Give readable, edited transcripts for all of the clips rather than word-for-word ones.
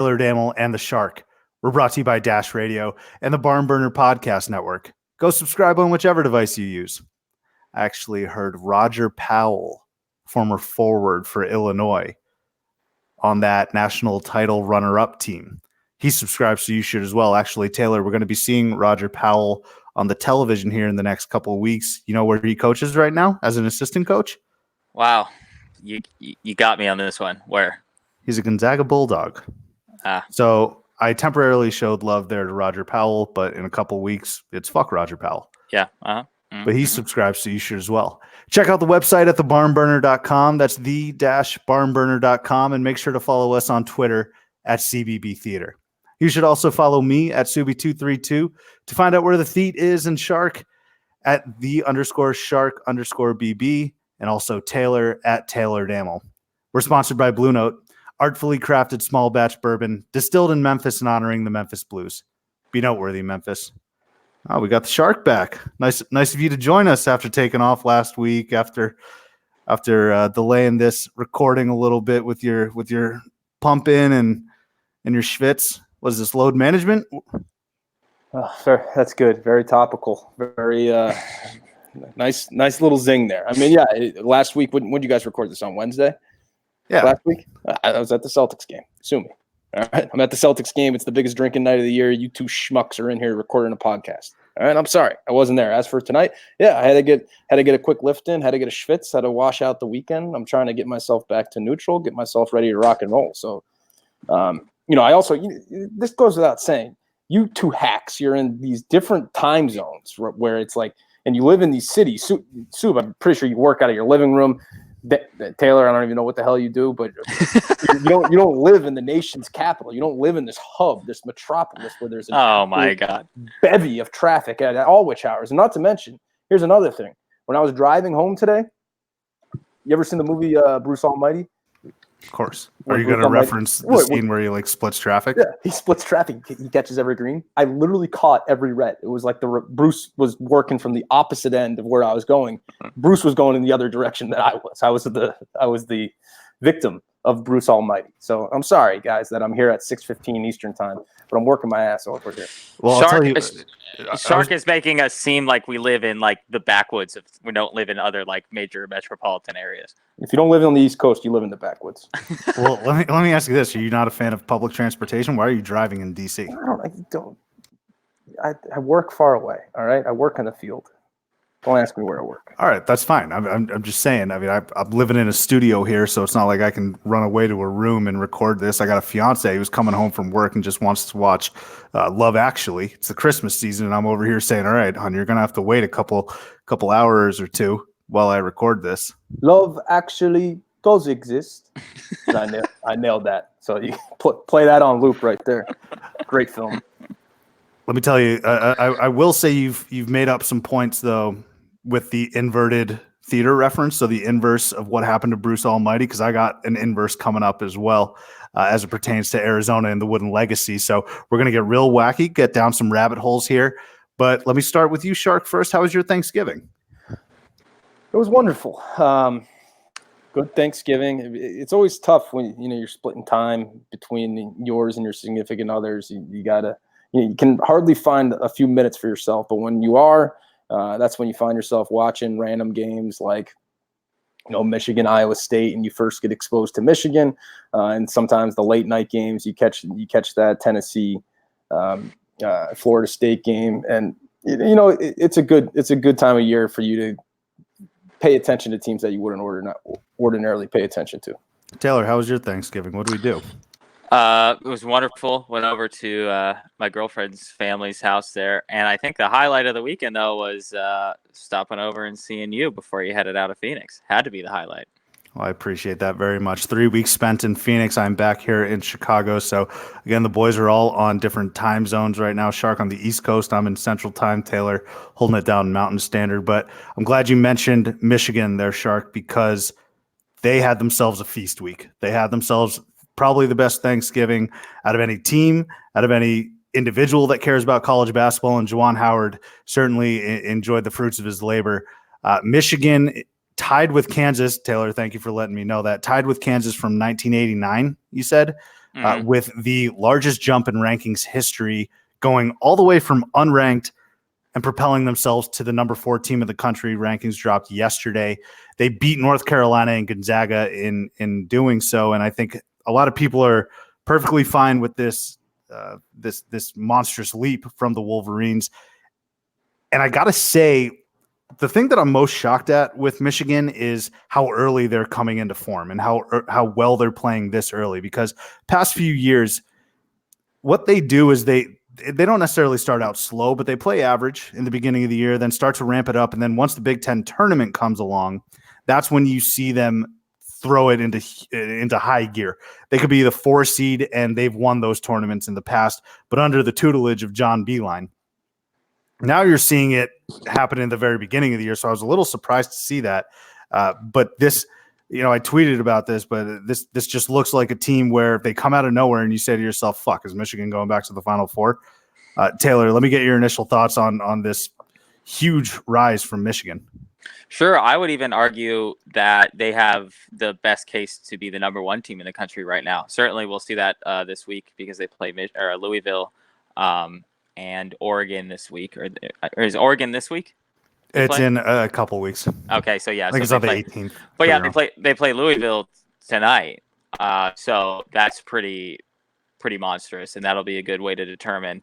Taylor Damel, and the Shark. We're brought to you by Dash Radio and the Barn Burner Podcast Network. Go subscribe on whichever device you use. I actually heard Roger Powell, former forward for Illinois, on that national title runner-up team. He subscribes, so you should as well. Actually, Taylor, we're going to be seeing Roger Powell on the television here in the next couple of weeks. You know where he coaches right now as an assistant coach? Wow. You got me on this one. Where? He's a Gonzaga Bulldog. So I temporarily showed love there to Roger Powell, but in a couple of weeks, it's fuck Roger Powell. Yeah. Mm-hmm. But he subscribes, so you should as well. Check out the website at thebarnburner.com. That's the-barnburner.com. And make sure to follow us on Twitter at CBB Theater. You should also follow me at Subi232 to find out where the Theat is, and Shark at _Shark_BB, and also Taylor at Taylor Damel. We're sponsored by Blue Note, artfully crafted small batch bourbon distilled in Memphis and honoring the Memphis Blues. Be noteworthy, Memphis. Oh, we got the Shark back. Nice of you to join us after taking off last week, after delaying this recording a little bit with your pump in and your schwitz. Was this load management? Oh, that's good. Very topical. Very nice little zing there. I mean, yeah. Last week, when did you guys record this, on Wednesday? Yeah. Last week, I was at the Celtics game. Sue me. All right, I'm at the Celtics game. It's the biggest drinking night of the year. You two schmucks are in here recording a podcast. All right, I'm sorry, I wasn't there. As for tonight, yeah, I had to get a quick lift in, had to get a schwitz, had to wash out the weekend. I'm trying to get myself back to neutral, get myself ready to rock and roll. So, I also, this goes without saying, you two hacks, you're in these different time zones where it's like, and you live in these cities. Sue, I'm pretty sure you work out of your living room. Taylor, I don't even know what the hell you do, but you don't live in the nation's capital. You don't live in this hub, this metropolis where there's God, bevy of traffic at all witch hours. And not to mention, here's another thing. When I was driving home today, you ever seen the movie Bruce Almighty? Of course. Are you going to reference the scene where he splits traffic? Yeah, he splits traffic. He catches every green. I literally caught every red. It was like Bruce was working from the opposite end of where I was going. Bruce was going in the other direction that I was. I was the victim of Bruce Almighty. So I'm sorry, guys, that I'm here at 6:15 Eastern time, but I'm working my ass off over here. Well, Shark is making us seem like we live in the backwoods. We don't live in other major metropolitan areas. If you don't live on the East Coast, you live in the backwoods. Well, let me ask you this: are you not a fan of public transportation? Why are you driving in DC? I work far away. All right, I work in the field. Don't ask me where I work. All right, that's fine. I'm just saying. I mean, I'm living in a studio here, so it's not like I can run away to a room and record this. I got a fiance who's coming home from work and just wants to watch Love Actually. It's the Christmas season, and I'm over here saying, "All right, hon, you're gonna have to wait a couple hours or two while I record this." Love Actually does exist. I nailed that. So you play that on loop right there. Great film. Let me tell you, I will say you've made up some points though with the inverted theater reference, so the inverse of what happened to Bruce Almighty, because I got an inverse coming up as well as it pertains to Arizona and the Wooden Legacy. So we're going to get real wacky, get down some rabbit holes here. But let me start with you, Shark, first. How was your Thanksgiving? It was wonderful. Good Thanksgiving. It's always tough when you're splitting time between yours and your significant others. You gotta. You can hardly find a few minutes for yourself, but when you are, that's when you find yourself watching random games like, Michigan, Iowa State, and you first get exposed to Michigan, and sometimes the late night games you catch that Tennessee, Florida State game, and it's a good time of year for you to pay attention to teams that you wouldn't ordinarily pay attention to. Taylor, how was your Thanksgiving? What do we do? It was wonderful. Went over to my girlfriend's family's house there, and I think the highlight of the weekend though was stopping over and seeing you before you headed out of Phoenix. Had to be the highlight. Well, I appreciate that very much. 3 weeks spent in Phoenix. I'm back here in Chicago. So again, the boys are all on different time zones right now. Shark on the East Coast. I'm in Central Time. Taylor holding it down Mountain Standard. But I'm glad you mentioned Michigan there, Shark, because they had themselves a feast week. They had themselves probably the best Thanksgiving out of any team, out of any individual that cares about college basketball. And Juwan Howard certainly enjoyed the fruits of his labor. Michigan tied with Kansas. Taylor, thank you for letting me know that. Tied with Kansas from 1989, you said, with the largest jump in rankings history, going all the way from unranked and propelling themselves to the number 4 team of the country. Rankings dropped yesterday. They beat North Carolina and Gonzaga in doing so, and I think a lot of people are perfectly fine with this monstrous leap from the Wolverines. And I got to say, the thing that I'm most shocked at with Michigan is how early they're coming into form and how well they're playing this early, because past few years, what they do is they don't necessarily start out slow, but they play average in the beginning of the year, then start to ramp it up. And then once the Big Ten tournament comes along, that's when you see them throw it into high gear. They could be the 4 seed, and they've won those tournaments in the past, but under the tutelage of John Beilein. Now you're seeing it happen in the very beginning of the year. So I was a little surprised to see that. But this, I tweeted about this, but this just looks like a team where they come out of nowhere and you say to yourself, fuck, is Michigan going back to the Final Four? Taylor, let me get your initial thoughts on this huge rise from Michigan. Sure. I would even argue that they have the best case to be the number 1 team in the country right now. Certainly we'll see that this week because they play Louisville and Oregon this week. Or is Oregon this week? It's in a couple weeks. Okay, so yeah. I think it's on the 18th. But yeah, they play Louisville tonight. So that's pretty monstrous, and that'll be a good way to determine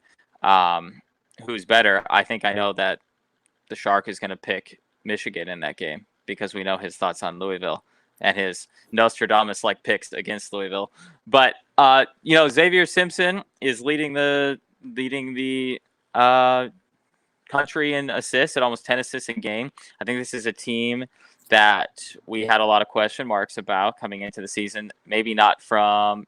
who's better. I think I know that the Shark is going to pick Michigan in that game because we know his thoughts on Louisville and his Nostradamus-like picks against Louisville. But Xavier Simpson is leading the country in assists at almost 10 assists a game. I think this is a team that we had a lot of question marks about coming into the season. Maybe not from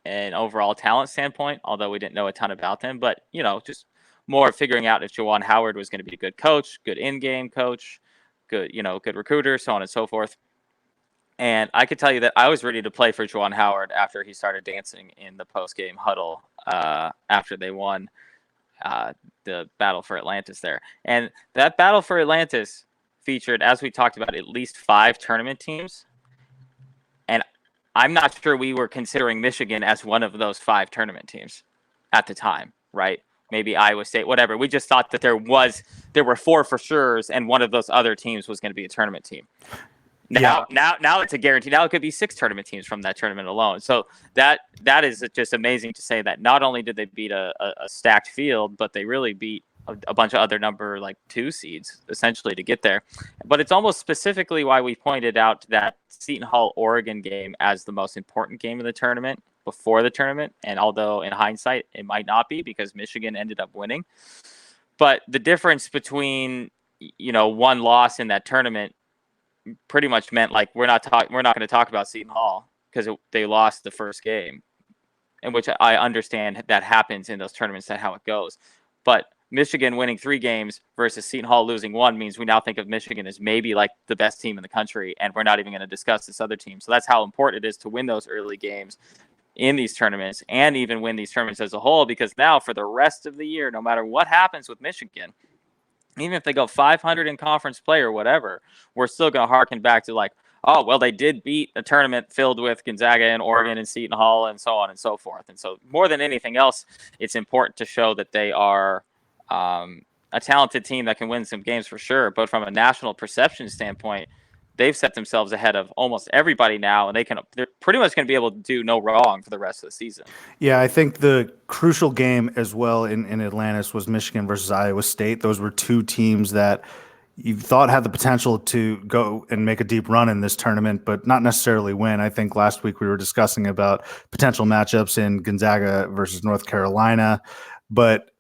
an overall talent standpoint, although we didn't know a ton about them, but just more figuring out if Juwan Howard was going to be a good coach, good in-game coach, good recruiter, so on and so forth. And I could tell you that I was ready to play for Juwan Howard after he started dancing in the post-game huddle after they won the Battle for Atlantis there. And that Battle for Atlantis featured, as we talked about, at least 5 tournament teams. And I'm not sure we were considering Michigan as one of those 5 tournament teams at the time, right? Maybe Iowa State, whatever. We just thought that there were 4 for sures, and one of those other teams was going to be a tournament team. Now it's a guarantee. Now it could be 6 tournament teams from that tournament alone. So that is just amazing to say that not only did they beat a stacked field, but they really beat a bunch of other number 2 seeds essentially to get there. But it's almost specifically why we pointed out that Seton Hall Oregon game as the most important game of the tournament before the tournament. And although in hindsight it might not be because Michigan ended up winning, but the difference between one loss in that tournament pretty much meant we're not going to talk about Seton Hall because they lost the first game, in which I understand that happens in those tournaments. That's how it goes. But Michigan winning 3 games versus Seton Hall losing 1 means we now think of Michigan as maybe the best team in the country, and we're not even going to discuss this other team. So that's how important it is to win those early games in these tournaments and even win these tournaments as a whole, because now for the rest of the year, no matter what happens with Michigan, even if they go 500 in conference play or whatever, we're still going to harken back to they did beat a tournament filled with Gonzaga and Oregon and Seton Hall and so on and so forth. And so more than anything else, it's important to show that they are a talented team that can win some games for sure. But from a national perception standpoint, they've set themselves ahead of almost everybody now, and they're pretty much going to be able to do no wrong for the rest of the season. Yeah, I think the crucial game as well in Atlantis was Michigan versus Iowa State. Those were 2 teams that you thought had the potential to go and make a deep run in this tournament, but not necessarily win. I think last week we were discussing about potential matchups in Gonzaga versus North Carolina, but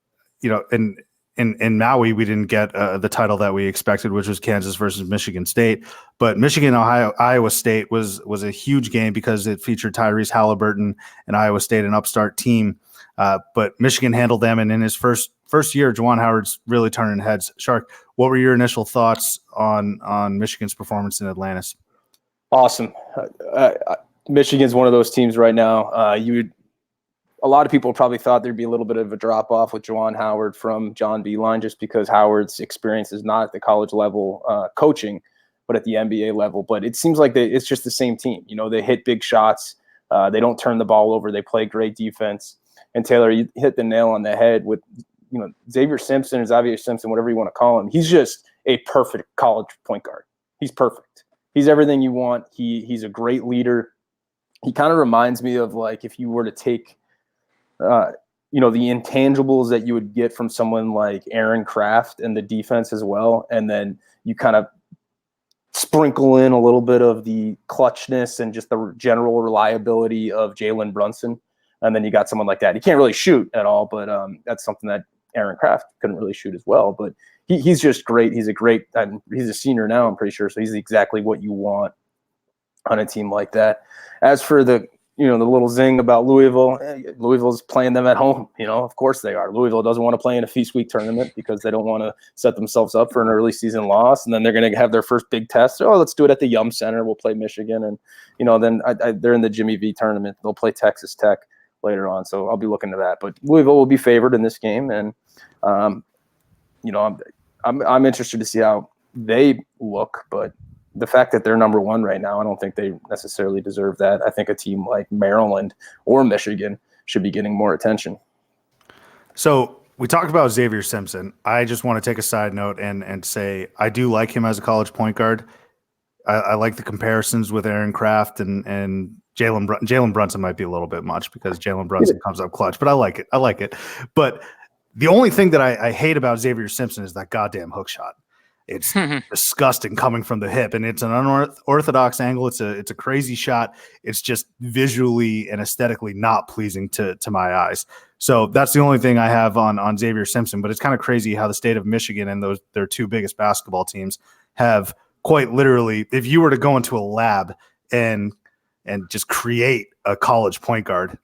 in Maui, we didn't get the title that we expected, which was Kansas versus Michigan State. But Iowa State was a huge game because it featured Tyrese Halliburton and Iowa State, an upstart team. But Michigan handled them, and in his first year, Juwan Howard's really turning heads. Shark, what were your initial thoughts on Michigan's performance in Atlantis? Awesome. Michigan's one of those teams right now. A lot of people probably thought there'd be a little bit of a drop off with Juwan Howard from John Beilein, just because Howard's experience is not at the college level coaching, but at the NBA level. But it seems like it's just the same team. They hit big shots. They don't turn the ball over. They play great defense. And Taylor, you hit the nail on the head with, Xavier Simpson or Xavier Simpson, whatever you want to call him. He's just a perfect college point guard. He's perfect. He's everything you want. He's a great leader. He kind of reminds me of like if you were to take, the intangibles that you would get from someone like Aaron Kraft and the defense as well, and then you kind of sprinkle in a little bit of the clutchness and just the general reliability of Jalen Brunson, and then you got someone like that. He can't really shoot at all, but that's something that Aaron Kraft couldn't really shoot as well. But he's just great. He's a senior now, I'm pretty sure, so he's exactly what you want on a team like that. As for the little zing about Louisville, Louisville's playing them at home. Of course they are. Louisville doesn't want to play in a Feast Week tournament because they don't want to set themselves up for an early season loss. And then they're going to have their first big test. Oh, let's do it at the Yum Center. We'll play Michigan. And, then they're in the Jimmy V tournament. They'll play Texas Tech later on. So I'll be looking to that. But Louisville will be favored in this game. And, I'm interested to see how they look. But the fact that they're number one right now, I don't think they necessarily deserve that. I think a team like Maryland or Michigan should be getting more attention. So we talked about Xavier Simpson. I just want to take a side note and say I do like him as a college point guard. I like the comparisons with Aaron Kraft and Jalen Brunson might be a little bit much because Jalen Brunson comes up clutch, but I like it. But the only thing that I hate about Xavier Simpson is that goddamn hook shot. It's disgusting coming from the hip, and it's an unorthodox angle. It's a crazy shot. It's just visually and aesthetically not pleasing to my eyes. So that's the only thing I have on Xavier Simpson. But it's kind of crazy how the state of Michigan and their two biggest basketball teams have quite literally, if you were to go into a lab and just create a college point guard,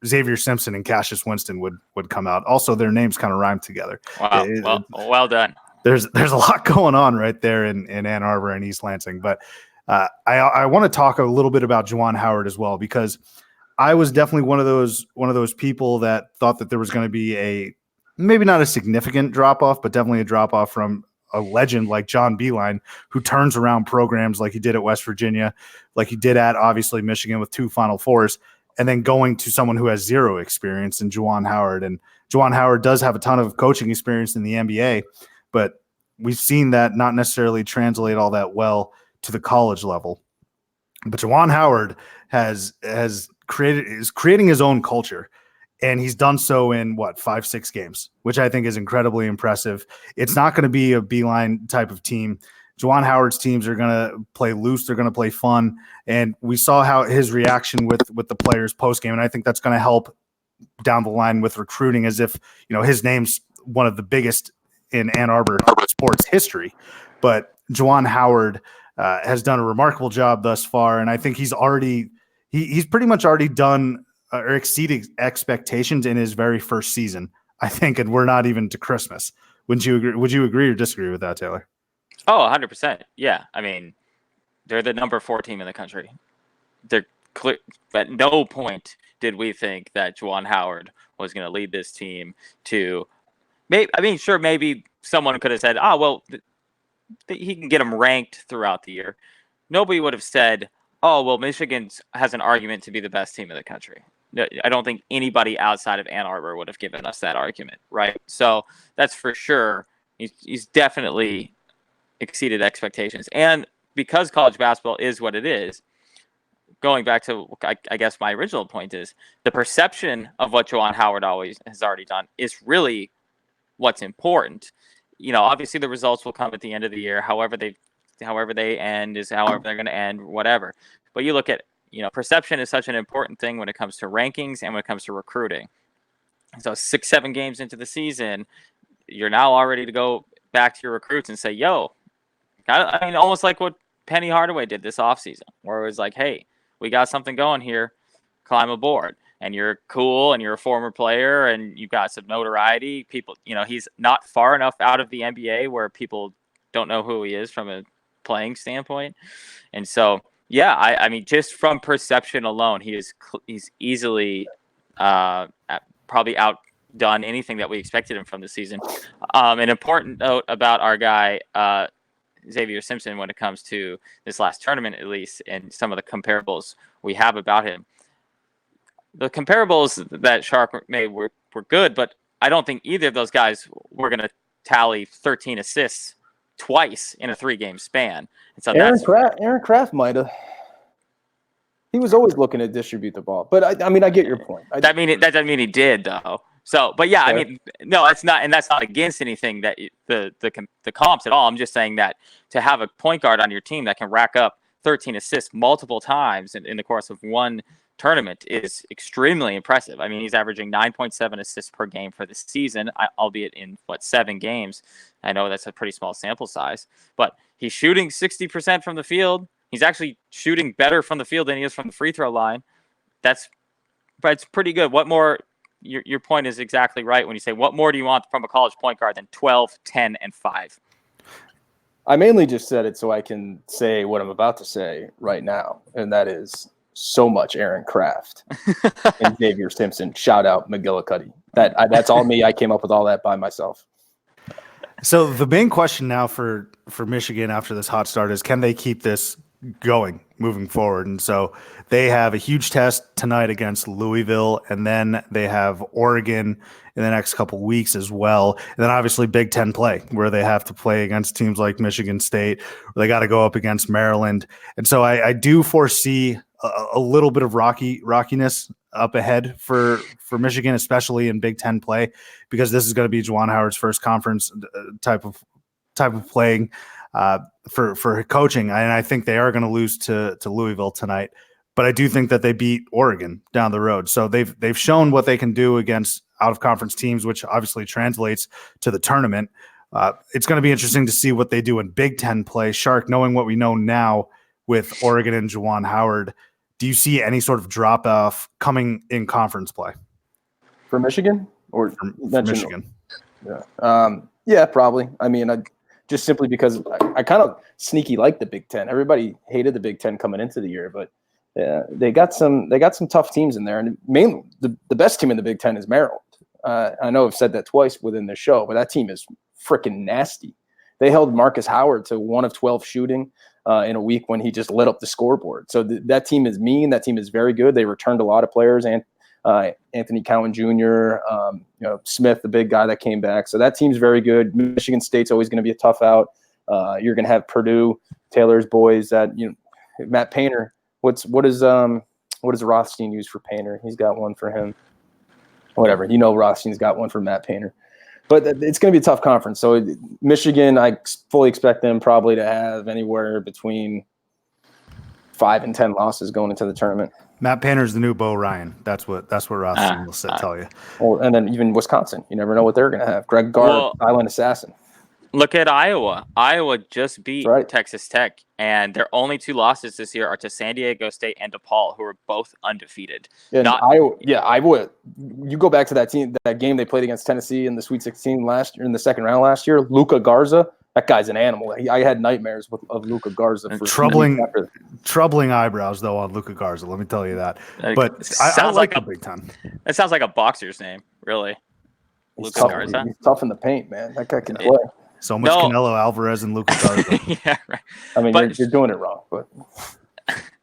Xavier Simpson and Cassius Winston would come out. Also, their names kind of rhyme together. Wow, well done. There's a lot going on right there in Ann Arbor and East Lansing. But I want to talk a little bit about Juwan Howard as well, because I was definitely one of those people that thought that there was going to be maybe not a significant drop off, but definitely a drop off from a legend like John Beilein, who turns around programs like he did at West Virginia, like he did at obviously Michigan with 2 Final Fours, and then going to someone who has zero experience in Juwan Howard. And Juwan Howard does have a ton of coaching experience in the NBA, but we've seen that not necessarily translate all that well to the college level. But Juwan Howard is creating his own culture, and he's done so in 5-6 games, which I think is incredibly impressive. It's not going to be a Beilein type of team. Juwan Howard's teams are going to play loose. They're going to play fun. And we saw how his reaction with the players post game. And I think that's going to help down the line with recruiting, as if, his name's one of the biggest in Ann Arbor sports history. But Juwan Howard has done a remarkable job thus far. And I think he's pretty much already done or exceeded expectations in his very first season, I think. And we're not even to Christmas. Would you agree or disagree with that, Taylor? Oh, 100%. Yeah. I mean, they're the number 4 team in the country. They're clear. At no point did we think that Juwan Howard was going to lead this team to maybe someone could have said, he can get them ranked throughout the year. Nobody would have said, Michigan has an argument to be the best team in the country. I don't think anybody outside of Ann Arbor would have given us that argument, right? So that's for sure. He's definitely exceeded expectations. And because college basketball is what it is, going back to, I guess my original point is, the perception of what Juwan Howard has already done is really what's important. Obviously the results will come at the end of the year. However they end is however they're going to end, whatever. But you look at, perception is such an important thing when it comes to rankings and when it comes to recruiting. So 6-7 games into the season, you're now all ready to go back to your recruits and say, almost like what Penny Hardaway did this offseason, where it was like, hey, we got something going here, climb aboard. And you're cool and you're a former player and you've got some notoriety. People, he's not far enough out of the NBA where people don't know who he is from a playing standpoint. And so, I mean, just from perception alone, he's easily probably outdone anything that we expected him from the season. An important note about our guy, Xavier Simpson, when it comes to this last tournament, at least, and some of the comparables we have about him. the comparables that Shark made were good, but I don't think either of those guys were going to tally 13 assists twice in a 3-game span. And so Aaron Kraft might have. He was always looking to distribute the ball, but I mean, I get your point. That doesn't mean he did though. So, but yeah, Okay. I mean, no, that's not against anything that the comps at all. I'm just saying that to have a point guard on your team that can rack up 13 assists multiple times in the course of one tournament is extremely impressive. I mean, he's averaging 9.7 assists per game for the season, albeit in 7 games. I know that's a pretty small sample size, but he's shooting 60% from the field. He's actually shooting better from the field than he is from the free throw line. But it's pretty good. What more? Your point is exactly right when you say, what more do you want from a college point guard than 12, 10, and 5? I mainly just said it so I can say what I'm about to say right now, and that is so much Aaron Kraft and Xavier Simpson. Shout out McGillicuddy. That's all me. I came up with all that by myself. So the main question now for Michigan after this hot start is, can they keep this going moving forward? And so they have a huge test tonight against Louisville, and then they have Oregon in the next couple weeks as well. And then obviously Big Ten play, where they have to play against teams like Michigan State, where they got to go up against Maryland. And so I do foresee a little bit of rockiness up ahead for Michigan, especially in Big Ten play, because this is going to be Juwan Howard's first conference type of playing for coaching. And I think they are going to lose to Louisville tonight, but I do think that they beat Oregon down the road. So they've shown what they can do against out of conference teams, which obviously translates to the tournament. It's going to be interesting to see what they do in Big Ten play. Shark, knowing what we know now with Oregon and Juwan Howard, do you see any sort of drop off coming in conference play for Michigan or for Michigan? Yeah, probably. I mean, just simply because I kind of sneaky like the Big Ten. Everybody hated the Big Ten coming into the year, but they got some tough teams in there, and mainly the best team in the Big Ten is Maryland. I know I've said that twice within the show, but that team is freaking nasty. They held Marcus Howard to 1 of 12 shooting in a week when he just lit up the scoreboard. So that team is mean. That team is very good. They returned a lot of players, and Anthony Cowan Jr., Smith, the big guy that came back. So that team's very good. Michigan State's always going to be a tough out. You're going to have Purdue, Taylor's boys. Matt Painter. What does Rothstein use for Painter? He's got one for him. Whatever. Rothstein's got one for Matt Painter. But it's going to be a tough conference. So Michigan, I fully expect them probably to have anywhere between 5 and 10 losses going into the tournament. Matt Painter's the new Bo Ryan. That's what Rothstein will tell you. Well, and then even Wisconsin, you never know what they're going to have. Greg Gard, Island Assassin. Look at Iowa. Iowa just beat Texas Tech, and their only 2 losses this year are to San Diego State and DePaul, who are both undefeated. And Iowa. You go back to that game they played against Tennessee in the Sweet 16 last year, in the second round last year. Luka Garza, that guy's an animal. I had nightmares of Luka Garza. For troubling eyebrows though on Luka Garza. Let me tell you that. But I like the Big Ten. That sounds like a boxer's name, really. Luka Garza. He's tough in the paint, man. That guy can play. So much Canelo Alvarez and Luka Garza. Yeah, right. I mean, you're doing it wrong, but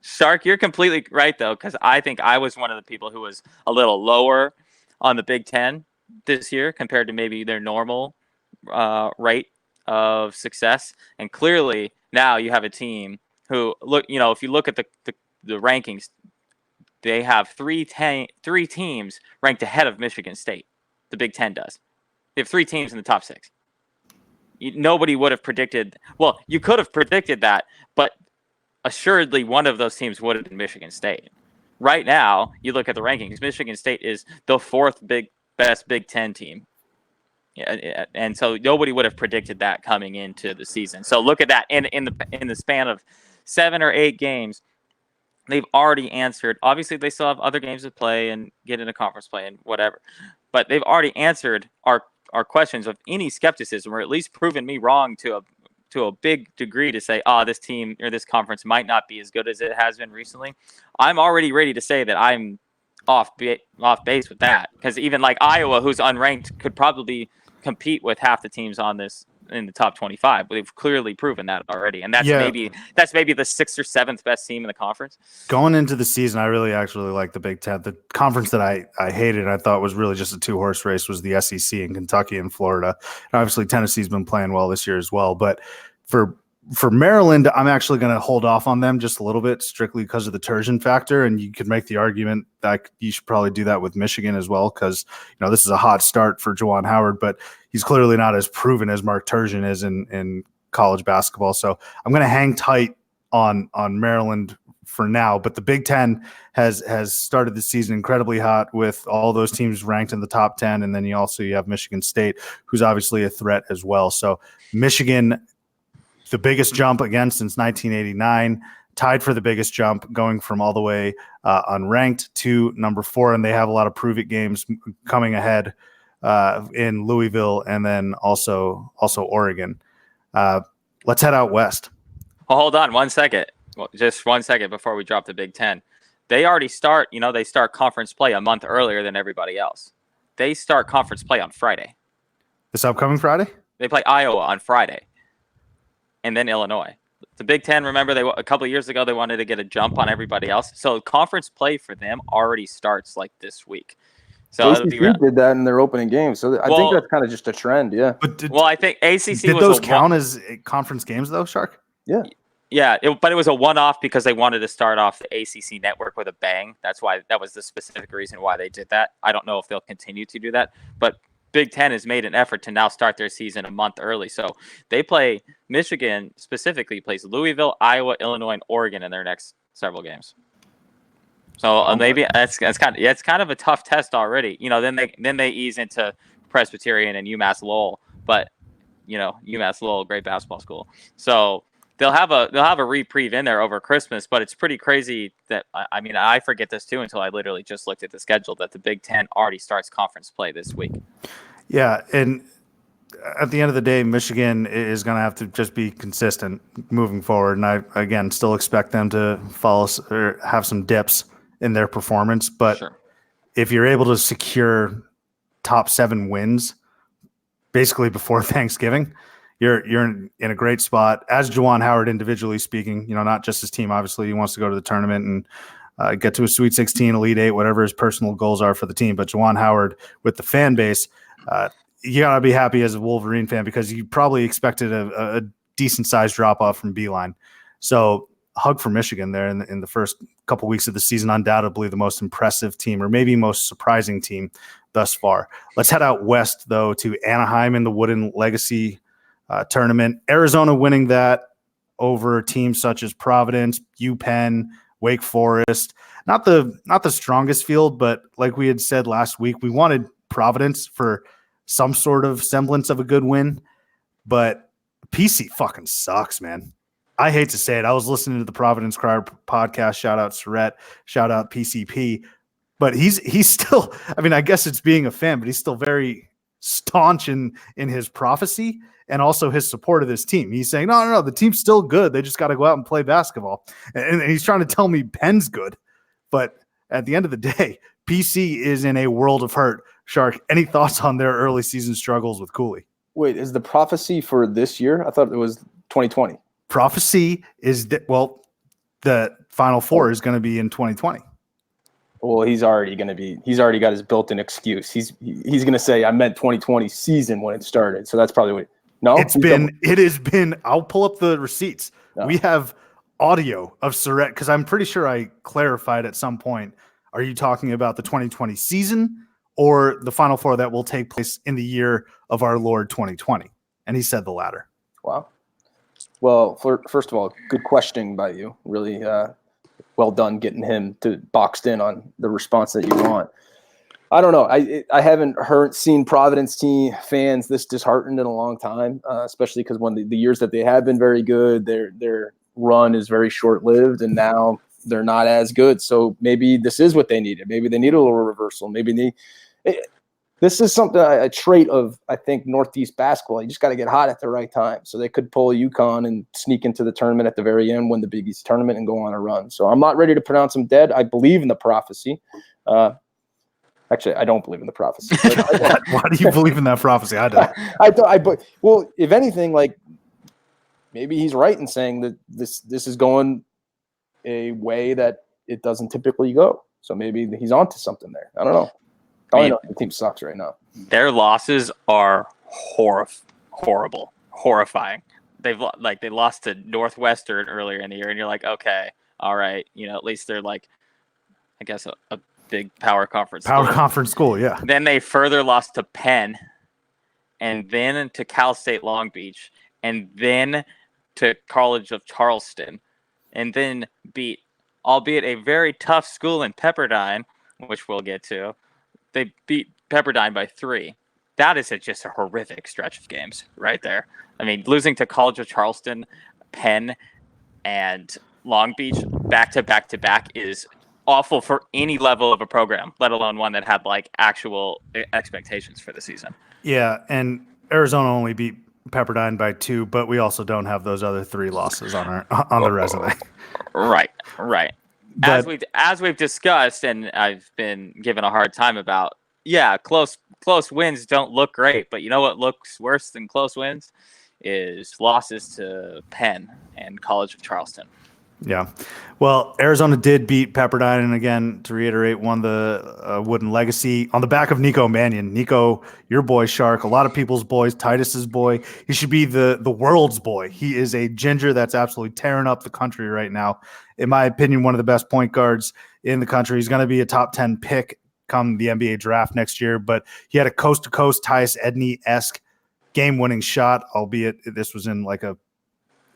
Shark, you're completely right though, because I think I was one of the people who was a little lower on the Big Ten this year compared to maybe their normal rate of success. And clearly now you have a team who if you look at the rankings, they have three teams ranked ahead of Michigan State. The Big Ten does. They have 3 teams in the top 6. Nobody would have predicted. Well, you could have predicted that, but assuredly one of those teams would have been Michigan State. Right now, you look at the rankings. Michigan State is the 4th best Big Ten team. Yeah, and so nobody would have predicted that coming into the season. So look at that in the span of 7 or 8 games, they've already answered. Obviously, they still have other games to play and get into conference play and whatever, but they've already answered our questions of any skepticism, or at least proven me wrong to a big degree to say, this team or this conference might not be as good as it has been recently. I'm already ready to say that I'm off base with that, because even like Iowa, who's unranked, could probably compete with half the teams on this in the top 25. But they've clearly proven that already, and that's Yeah. maybe the 6th or 7th best team in the conference. Going into the season, I really actually like the Big Ten. The conference that I hated, I thought was really just a 2-horse race, was the SEC in Kentucky and Florida. And obviously, Tennessee's been playing well this year as well. But for Maryland, I'm actually going to hold off on them just a little bit, strictly because of the Turgeon factor. And you could make the argument that you should probably do that with Michigan as well, because this is a hot start for Juwan Howard, but he's clearly not as proven as Mark Turgeon is in college basketball. So I'm going to hang tight on Maryland for now. But the Big Ten has started the season incredibly hot with all those teams ranked in the top 10, and then you have Michigan State, who's obviously a threat as well. So Michigan, the biggest jump again since 1989, tied for the biggest jump, going from all the way unranked to number 4, and they have a lot of prove-it games coming ahead in Louisville and then also Oregon. Let's head out west. Well, hold on 1 second. Well, just 1 second before we drop the Big Ten. They already start, they start conference play a month earlier than everybody else. They start conference play on Friday. This upcoming Friday? They play Iowa on Friday. And then Illinois. The Big Ten, remember, a couple of years ago, they wanted to get a jump on everybody else. So conference play for them already starts like this week. So ACC did that in their opening game. So I think that's kind of just a trend, yeah. But I think ACC did those count as conference games, though, Shark? Yeah. Yeah, but it was a one-off because they wanted to start off the ACC network with a bang. That was the specific reason why they did that. I don't know if they'll continue to do that, but Big Ten has made an effort to now start their season a month early. So they play Michigan specifically plays Louisville, Iowa, Illinois, and Oregon in their next several games. So maybe it's kind of a tough test already. Then they ease into Presbyterian and UMass Lowell, but UMass Lowell, great basketball school. So they'll have a reprieve in there over Christmas, but it's pretty crazy that I forget this too until I literally just looked at the schedule that the Big Ten already starts conference play this week. Yeah, and at the end of the day, Michigan is going to have to just be consistent moving forward, and I again still expect them to follow or have some dips in their performance. But Sure. If you're able to secure top 7 wins basically before Thanksgiving, you're in a great spot. As Juwan Howard individually speaking, not just his team. Obviously, he wants to go to the tournament and get to a Sweet 16, Elite 8, whatever his personal goals are for the team. But Juwan Howard with the fan base, you gotta be happy as a Wolverine fan because you probably expected a decent sized drop off from Beeline. So hug for Michigan there in the first couple weeks of the season, undoubtedly the most impressive team or maybe most surprising team thus far. Let's head out west though to Anaheim in the Wooden Legacy tournament. Arizona winning that over teams such as Providence, UPenn, Wake Forest. Not the strongest field, but like we had said last week, we wanted Providence for some sort of semblance of a good win. But PC fucking sucks, man. I hate to say it. I was listening to the Providence Crier podcast. Shout out Surrett. Shout out PCP. But he's still, I guess it's being a fan, but he's still very staunch in his prophecy and also his support of this team. He's saying, no, the team's still good. They just got to go out and play basketball. And he's trying to tell me Penn's good. But at the end of the day, PC is in a world of hurt. Shark, any thoughts on their early season struggles with Cooley? Wait, is the prophecy for this year? I thought it was 2020. Prophecy is that, the Final Four is going to be in 2020. Well, he's already got his built-in excuse. He's going to say, I meant 2020 season when it started. So that's probably what. No, it has been. I'll pull up the receipts. No. We have audio of Surrett because I'm pretty sure I clarified at some point. Are you talking about the 2020 season or the Final Four that will take place in the year of our Lord 2020? And he said the latter. Wow. Well, first of all, good questioning by you. Really well done getting him to boxed in on the response that you want. I don't know. I haven't seen Providence team fans this disheartened in a long time, especially because when the years that they have been very good, their run is very short-lived, and now they're not as good. So maybe this is what they needed. Maybe they need a little reversal. This is something, a trait of, I think, Northeast basketball. You just got to get hot at the right time. So they could pull UConn and sneak into the tournament at the very end, win the Big East tournament, and go on a run. So I'm not ready to pronounce them dead. I believe in the prophecy. Actually, I don't believe in the prophecy. But Why do you believe in that prophecy? I don't. well, if anything, like maybe he's right in saying that this is going a way that it doesn't typically go. So maybe he's onto something there. I don't know. I know the team sucks right now. Their losses are horrible, horrifying. They lost to Northwestern earlier in the year, and you're like, okay, all right, at least they're like, I guess a big power conference school, yeah. Then they further lost to Penn, and then to Cal State Long Beach, and then to College of Charleston, and then beat, albeit a very tough school in Pepperdine, which we'll get to. They beat Pepperdine by 3. That is just a horrific stretch of games right there. I mean, losing to College of Charleston, Penn, and Long Beach back to back is awful for any level of a program, let alone one that had like actual expectations for the season. Yeah, and Arizona only beat Pepperdine by 2, but we also don't have those other 3 losses on the resume. Right. But, As we've discussed, and I've been given a hard time about, close wins don't look great, but you know what looks worse than close wins is losses to Penn and College of Charleston. Yeah. Well, Arizona did beat Pepperdine, and again, to reiterate, won the Wooden Legacy on the back of Nico Mannion. Nico, your boy, Shark, a lot of people's boys, Titus's boy. He should be the world's boy. He is a ginger that's absolutely tearing up the country right now. In my opinion, one of the best point guards in the country. He's going to be a top 10 pick come the NBA draft next year, but he had a coast-to-coast Tyus Edney-esque game-winning shot, albeit this was in like a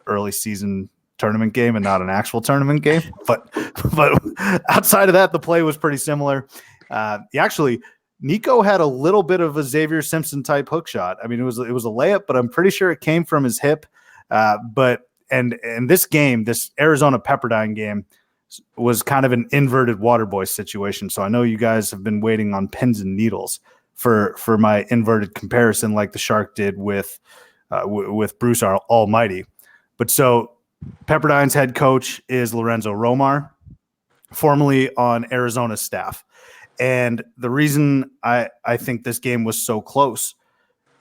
early season tournament game and not an actual tournament game. But outside of that, the play was pretty similar. Nico had a little bit of a Xavier Simpson type hook shot. I mean, it was a layup, but I'm pretty sure it came from his hip. And this game, this Arizona Pepperdine game, was kind of an inverted Waterboy situation. So I know you guys have been waiting on pins and needles for my inverted comparison, like the Shark did with Bruce Almighty. But so Pepperdine's head coach is Lorenzo Romar, formerly on Arizona's staff. And the reason I think this game was so close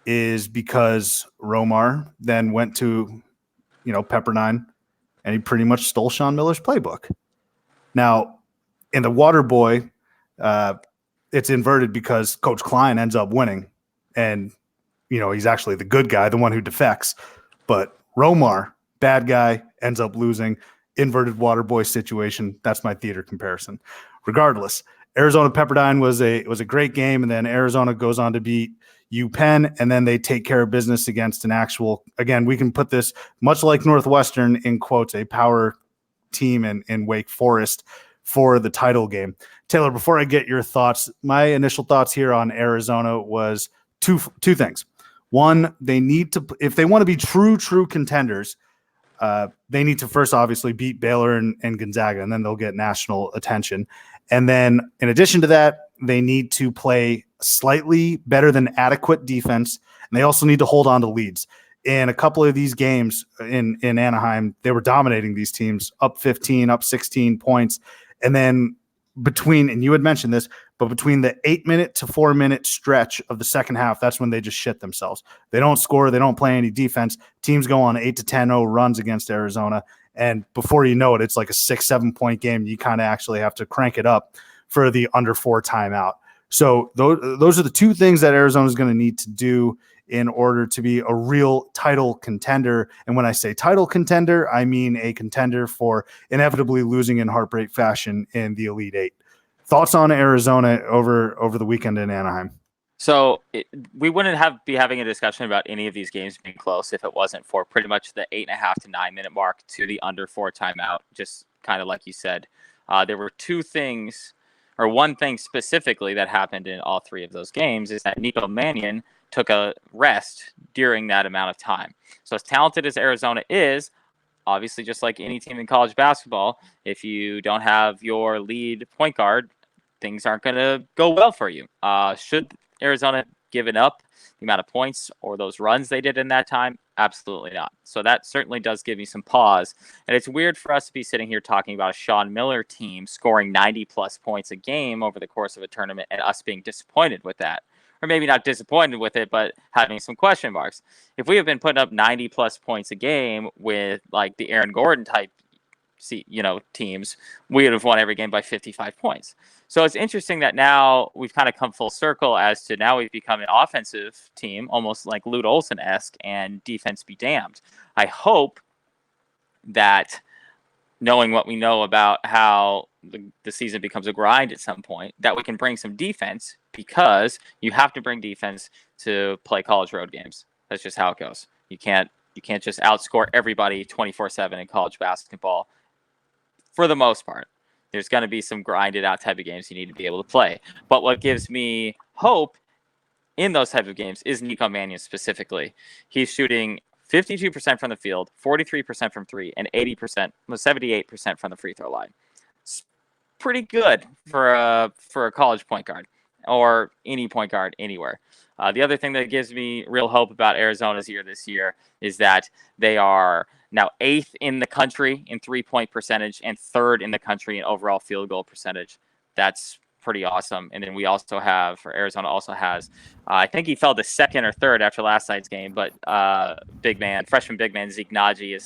is because Romar then went to, Pepperdine, and he pretty much stole Sean Miller's playbook. Now, in the Waterboy, it's inverted because Coach Klein ends up winning. And, he's actually the good guy, the one who defects. But Romar, bad guy, ends up losing. Inverted Waterboy situation. That's my theater comparison. Regardless, Arizona Pepperdine was a great game, and then Arizona goes on to beat UPenn, and then they take care of business against an actual, again, we can put this much like Northwestern in quotes, a power team in Wake Forest for the title game. Taylor, before I get your thoughts, my initial thoughts here on Arizona was two things. One, they need to, if they want to be true contenders, they need to first obviously beat Baylor and Gonzaga, and then they'll get national attention. And then in addition to that, they need to play slightly better than adequate defense, and they also need to hold on to leads. In a couple of these games in Anaheim, they were dominating these teams, up 15, up 16 points. And then and you had mentioned this, but between the 8-minute to 4-minute stretch of the second half, that's when they just shit themselves. They don't score. They don't play any defense. Teams go on 8-10-0 runs against Arizona. And before you know it, it's like a 6-7 point game. You kind of actually have to crank it up for the under 4 timeout. So those are the two things that Arizona is going to need to do in order to be a real title contender. And when I say title contender, I mean a contender for inevitably losing in heartbreak fashion in the Elite Eight. Thoughts on Arizona over the weekend in Anaheim? So we wouldn't be having a discussion about any of these games being close if it wasn't for pretty much the 8.5 to 9 minute mark to the under 4 timeout. Just kind of like you said, there were one thing specifically that happened in all 3 of those games is that Nico Mannion took a rest during that amount of time. So as talented as Arizona is, obviously just like any team in college basketball, if you don't have your lead point guard, things aren't going to go well for you. Should Arizona given up the amount of points or those runs they did in that time? Absolutely not. So that certainly does give me some pause. And it's weird for us to be sitting here talking about a Sean Miller team scoring 90-plus points a game over the course of a tournament and us being disappointed with that. Or maybe not disappointed with it, but having some question marks. If we have been putting up 90-plus points a game with like the Aaron Gordon type teams, we would have won every game by 55 points. So it's interesting that now we've kind of come full circle as to now we've become an offensive team, almost like Lute Olson-esque, and defense be damned. I hope that knowing what we know about how the season becomes a grind at some point, that we can bring some defense, because you have to bring defense to play college road games. That's just how it goes. You can't just outscore everybody 24/7 in college basketball. For the most part, there's going to be some grinded out type of games you need to be able to play. But what gives me hope in those type of games is Nico Mannion specifically. He's shooting 52% from the field, 43% from three, and 78% from the free throw line. It's pretty good for a college point guard or any point guard anywhere. The other thing that gives me real hope about Arizona's year this year is that they are now 8th in the country in three-point percentage and 3rd in the country in overall field goal percentage. That's pretty awesome. And then we also have, or Arizona also has, I think he fell to 2nd or 3rd after last night's game, but freshman big man Zeke Naji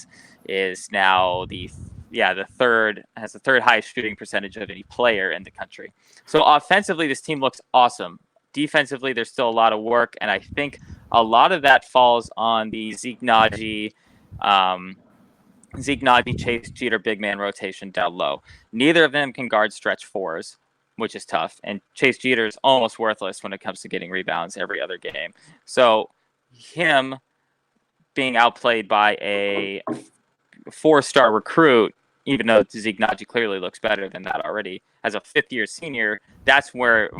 is now the 3rd, has the 3rd highest shooting percentage of any player in the country. So offensively, this team looks awesome. Defensively, there's still a lot of work, and I think a lot of that falls on the Zeke Naji, Chase Jeter big man rotation down low. Neither of them can guard stretch fours, which is tough, and Chase Jeter is almost worthless when it comes to getting rebounds every other game. So him being outplayed by a 4-star recruit, even though Zeke Naji clearly looks better than that already, as a 5th-year senior, that's where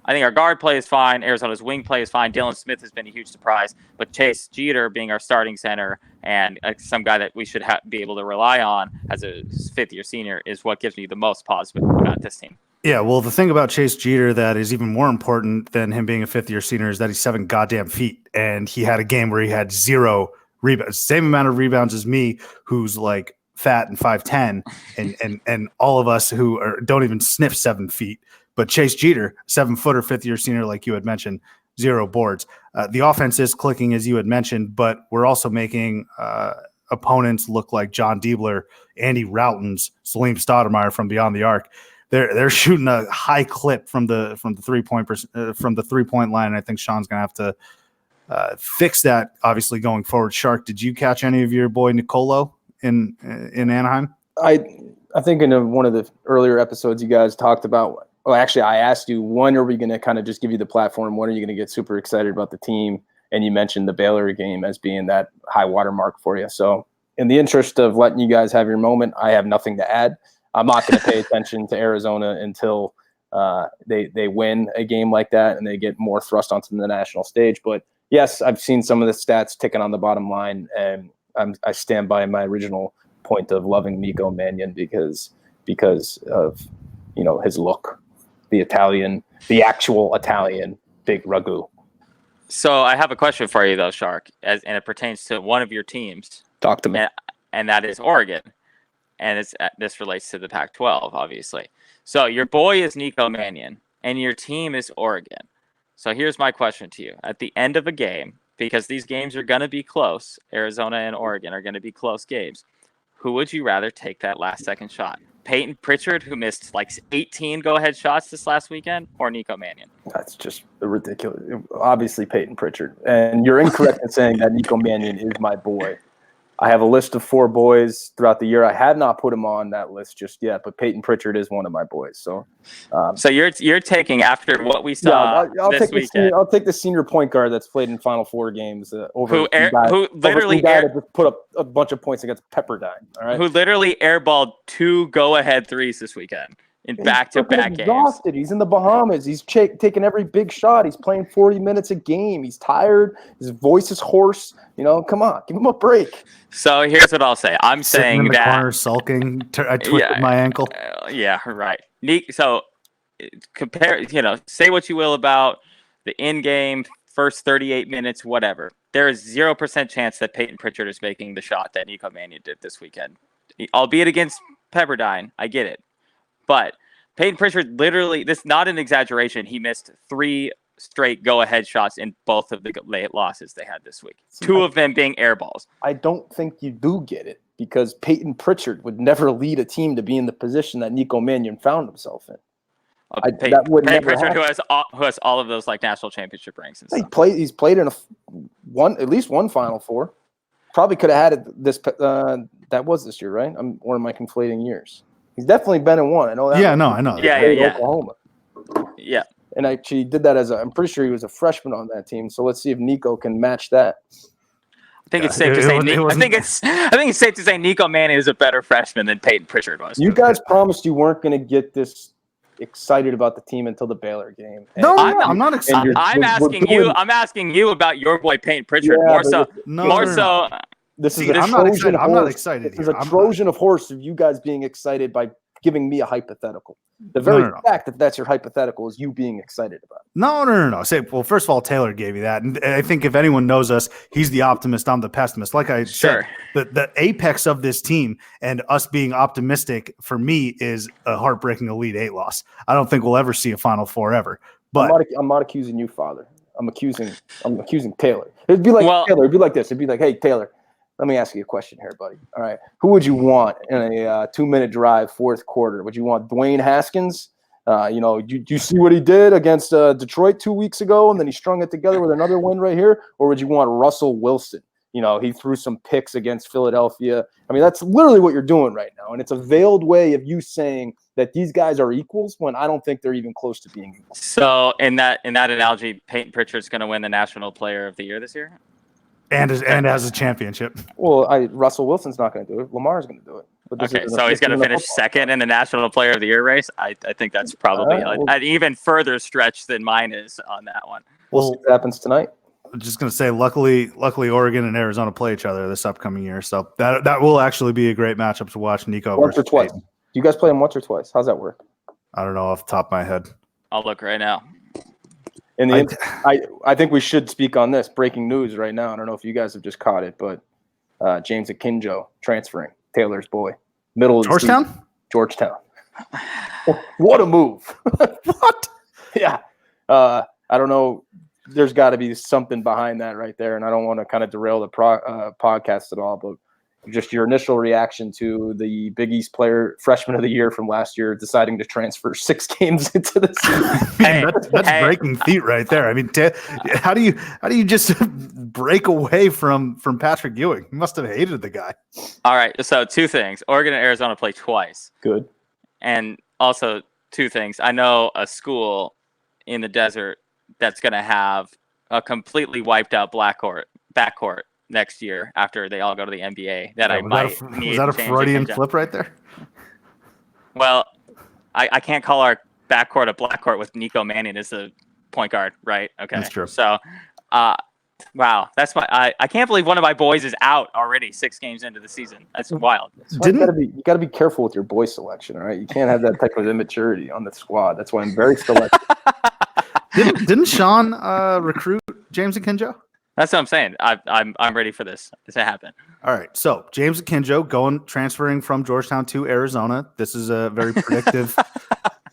I think our guard play is fine. Arizona's wing play is fine. Dylan Smith has been a huge surprise. But Chase Jeter being our starting center and some guy that we should be able to rely on as a 5th-year senior is what gives me the most pause about this team. Yeah, well, the thing about Chase Jeter that is even more important than him being a 5th-year senior is that he's 7 goddamn feet. And he had a game where he had 0 rebounds. Same amount of rebounds as me, who's like fat and 5'10", and all of us who don't even sniff 7 feet. But Chase Jeter, 7-footer, 5th-year senior, like you had mentioned, 0 boards. The offense is clicking, as you had mentioned, but we're also making opponents look like John Diebler, Andy Routens, Salim Stoudemire from beyond the arc. They're shooting a high clip from the 3-point line. And I think Sean's going to have to fix that, obviously, going forward. Shark, did you catch any of your boy Nicolo in Anaheim? I think in one of the earlier episodes you guys talked about. Well, actually, I asked you, when are we going to kind of just give you the platform? When are you going to get super excited about the team? And you mentioned the Baylor game as being that high watermark for you. So in the interest of letting you guys have your moment, I have nothing to add. I'm not going to pay attention to Arizona until they win a game like that and they get more thrust onto the national stage. But yes, I've seen some of the stats ticking on the bottom line, and I stand by my original point of loving Nico Mannion because of his look. The actual Italian big ragu. So I have a question for you, though, Shark, and it pertains to one of your teams. Talk to me. And that is Oregon. And this relates to the Pac-12, obviously. So your boy is Nico Mannion, and your team is Oregon. So here's my question to you. At the end of a game, because these games are going to be close, Arizona and Oregon are going to be close games, who would you rather take that last-second shot? Peyton Pritchard, who missed like 18 go-ahead shots this last weekend, or Nico Mannion? That's just ridiculous. Obviously, Peyton Pritchard. And you're incorrect in saying that Nico Mannion is my boy. I have a list of 4 boys throughout the year. I have not put him on that list just yet, but Peyton Pritchard is one of my boys. So, so you're taking, after what we saw this weekend. I'll take the senior point guard that's played in Final Four games over who literally just put up a bunch of points against Pepperdine. All right, who literally airballed 2 go-ahead threes this weekend in back-to-back games. Exhausted. He's in the Bahamas. He's taking every big shot. He's playing 40 minutes a game. He's tired. His voice is hoarse. Come on, give him a break. So here's what I'll say. I'm Sitting saying in the that corner sulking. I twisted my ankle. Yeah, right. So compare. Say what you will about the in-game first 38 minutes, whatever. There is 0% chance that Peyton Pritchard is making the shot that Nico Mannion did this weekend, albeit against Pepperdine. I get it, but Peyton Pritchard literally, this is not an exaggeration. He missed 3 straight go-ahead shots in both of the late losses they had this week. 2 of them being air balls. I don't think you do get it because Peyton Pritchard would never lead a team to be in the position that Nico Mannion found himself in. Peyton Pritchard, who has all of those like national championship ranks and stuff. He's played in at least one Final Four. Probably could have had it this that was this year, right? Or am I conflating years? He's definitely been in one. I know that. Yeah, no, I know. Yeah. Oklahoma. Yeah. And actually did that I'm pretty sure he was a freshman on that team. So let's see if Nico can match that. I think it's safe to say. I think it's safe to say Nico Mannion is a better freshman than Peyton Pritchard was. You guys promised you weren't going to get this excited about the team until the Baylor game. No, I'm not excited. I'm asking you about your boy Peyton Pritchard more so. This is I'm not excited. This is a Trojan of horse of you guys being excited by giving me a hypothetical. The very fact that that's your hypothetical is you being excited about it. No. Well, first of all, Taylor gave you that. And I think if anyone knows us, he's the optimist. I'm the pessimist. Like I said, the apex of this team and us being optimistic for me is a heartbreaking Elite 8 loss. I don't think we'll ever see a Final Four ever. But I'm not accusing you, Father. I'm accusing Taylor. It'd be like Taylor. It'd be like this. It'd be like, hey, Taylor, let me ask you a question here, buddy. All right. Who would you want in a 2-minute drive, fourth quarter? Would you want Dwayne Haskins? Do you see what he did against Detroit 2 weeks ago, and then he strung it together with another win right here? Or would you want Russell Wilson? He threw some picks against Philadelphia. I mean, that's literally what you're doing right now. And it's a veiled way of you saying that these guys are equals when I don't think they're even close to being equal. So in that analogy, Peyton Pritchard's going to win the National Player of the Year this year? And has a championship. Well, Russell Wilson's not going to do it. Lamar's going to do it. Okay, so he's going to finish second in the National Player of the Year race. I think that's probably an even further stretch than mine is on that one. We'll see what happens tonight. I'm just going to say, luckily, Oregon and Arizona play each other this upcoming year, so that will actually be a great matchup to watch. Nico once or twice. Peyton. Do you guys play them once or twice? How's that work? I don't know off the top of my head. I'll look right now. I think we should speak on this. Breaking news right now. I don't know if you guys have just caught it, but James Akinjo transferring. Taylor's boy. Middle of Georgetown. What a move. What? Yeah. I don't know. There's got to be something behind that right there. And I don't want to kind of derail the podcast at all, but just your initial reaction to the Big East player freshman of the year from last year deciding to transfer 6 games into the season. That's breaking feet right there. I mean, how do you just break away from Patrick Ewing? You must have hated the guy. All right, so 2 things. Oregon and Arizona play twice. Good. And also 2 things. I know a school in the desert that's going to have a completely wiped out backcourt next year after they all go to the NBA that Was that a Freudian flip right there? Well, I can't call our backcourt a blackcourt with Nico Mannion as the point guard, right? Okay. That's true. So, wow, that's I can't believe one of my boys is out already 6 games into the season. That's wild. You got to be careful with your boy selection, all right? You can't have that type of immaturity on the squad. That's why I'm very selective. Didn't Sean recruit James Akinjo? That's what I'm saying. I'm ready for this to happen. All right. So James Akinjo transferring from Georgetown to Arizona. This is a very predictive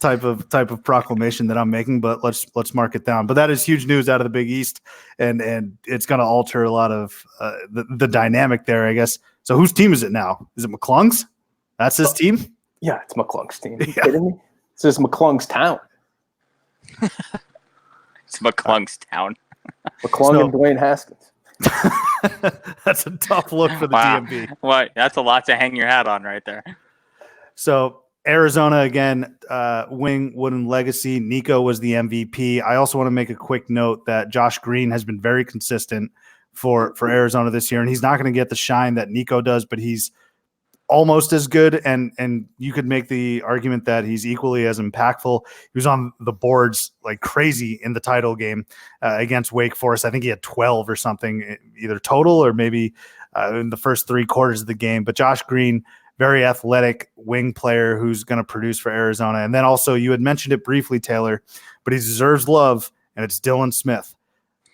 type of proclamation that I'm making, but let's mark it down. But that is huge news out of the Big East, and it's going to alter a lot of the dynamic there, I guess. So whose team is it now? Is it McClung's? That's his team? Yeah, it's McClung's team. Are you kidding me? This is McClung's town. It's McClung's town. McClung and Dwayne Haskins. That's a tough look for the DMV. Well, that's a lot to hang your hat on right there. So Arizona again, wing wooden legacy. Nico was the MVP. I also want to make a quick note that Josh Green has been very consistent for Arizona this year, and he's not going to get the shine that Nico does, but he's almost as good, and you could make the argument that he's equally as impactful. He was on the boards like crazy in the title game against Wake Forest. I think he had 12 or something, either total or maybe in the first 3 quarters of the game. But Josh Green, very athletic wing player who's going to produce for Arizona. And then also you had mentioned it briefly, Taylor, but he deserves love. and it's Dylan Smith.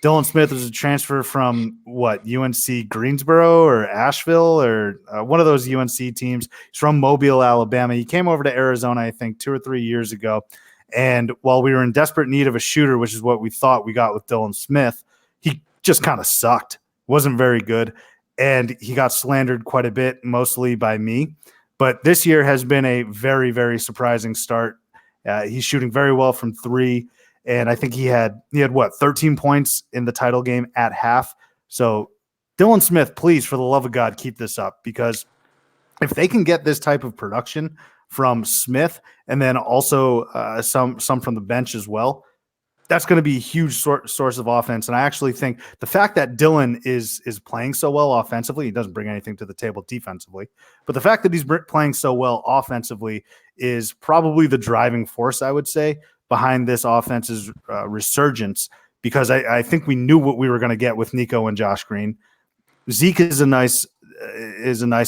Dylan Smith was a transfer from UNC Greensboro or Asheville or one of those UNC teams. He's from Mobile, Alabama. He came over to Arizona, I think, 2 or 3 years ago. And while we were in desperate need of a shooter, which is what we thought we got with Dylan Smith, he just kind of sucked. Wasn't very good. And he got slandered quite a bit, mostly by me. But this year has been a very, very surprising start. He's shooting very well from three. And I think he had 13 points in the title game at half. So Dylan Smith, please, for the love of God, keep this up, because if they can get this type of production from Smith and then also some from the bench as well, that's going to be a huge source of offense. And I actually think the fact that Dylan is playing so well offensively, he doesn't bring anything to the table defensively, but the fact that he's playing so well offensively is probably the driving force, I would say, behind this offense's resurgence, because I think we knew what we were going to get with Nico and Josh Green. Zeke is a nice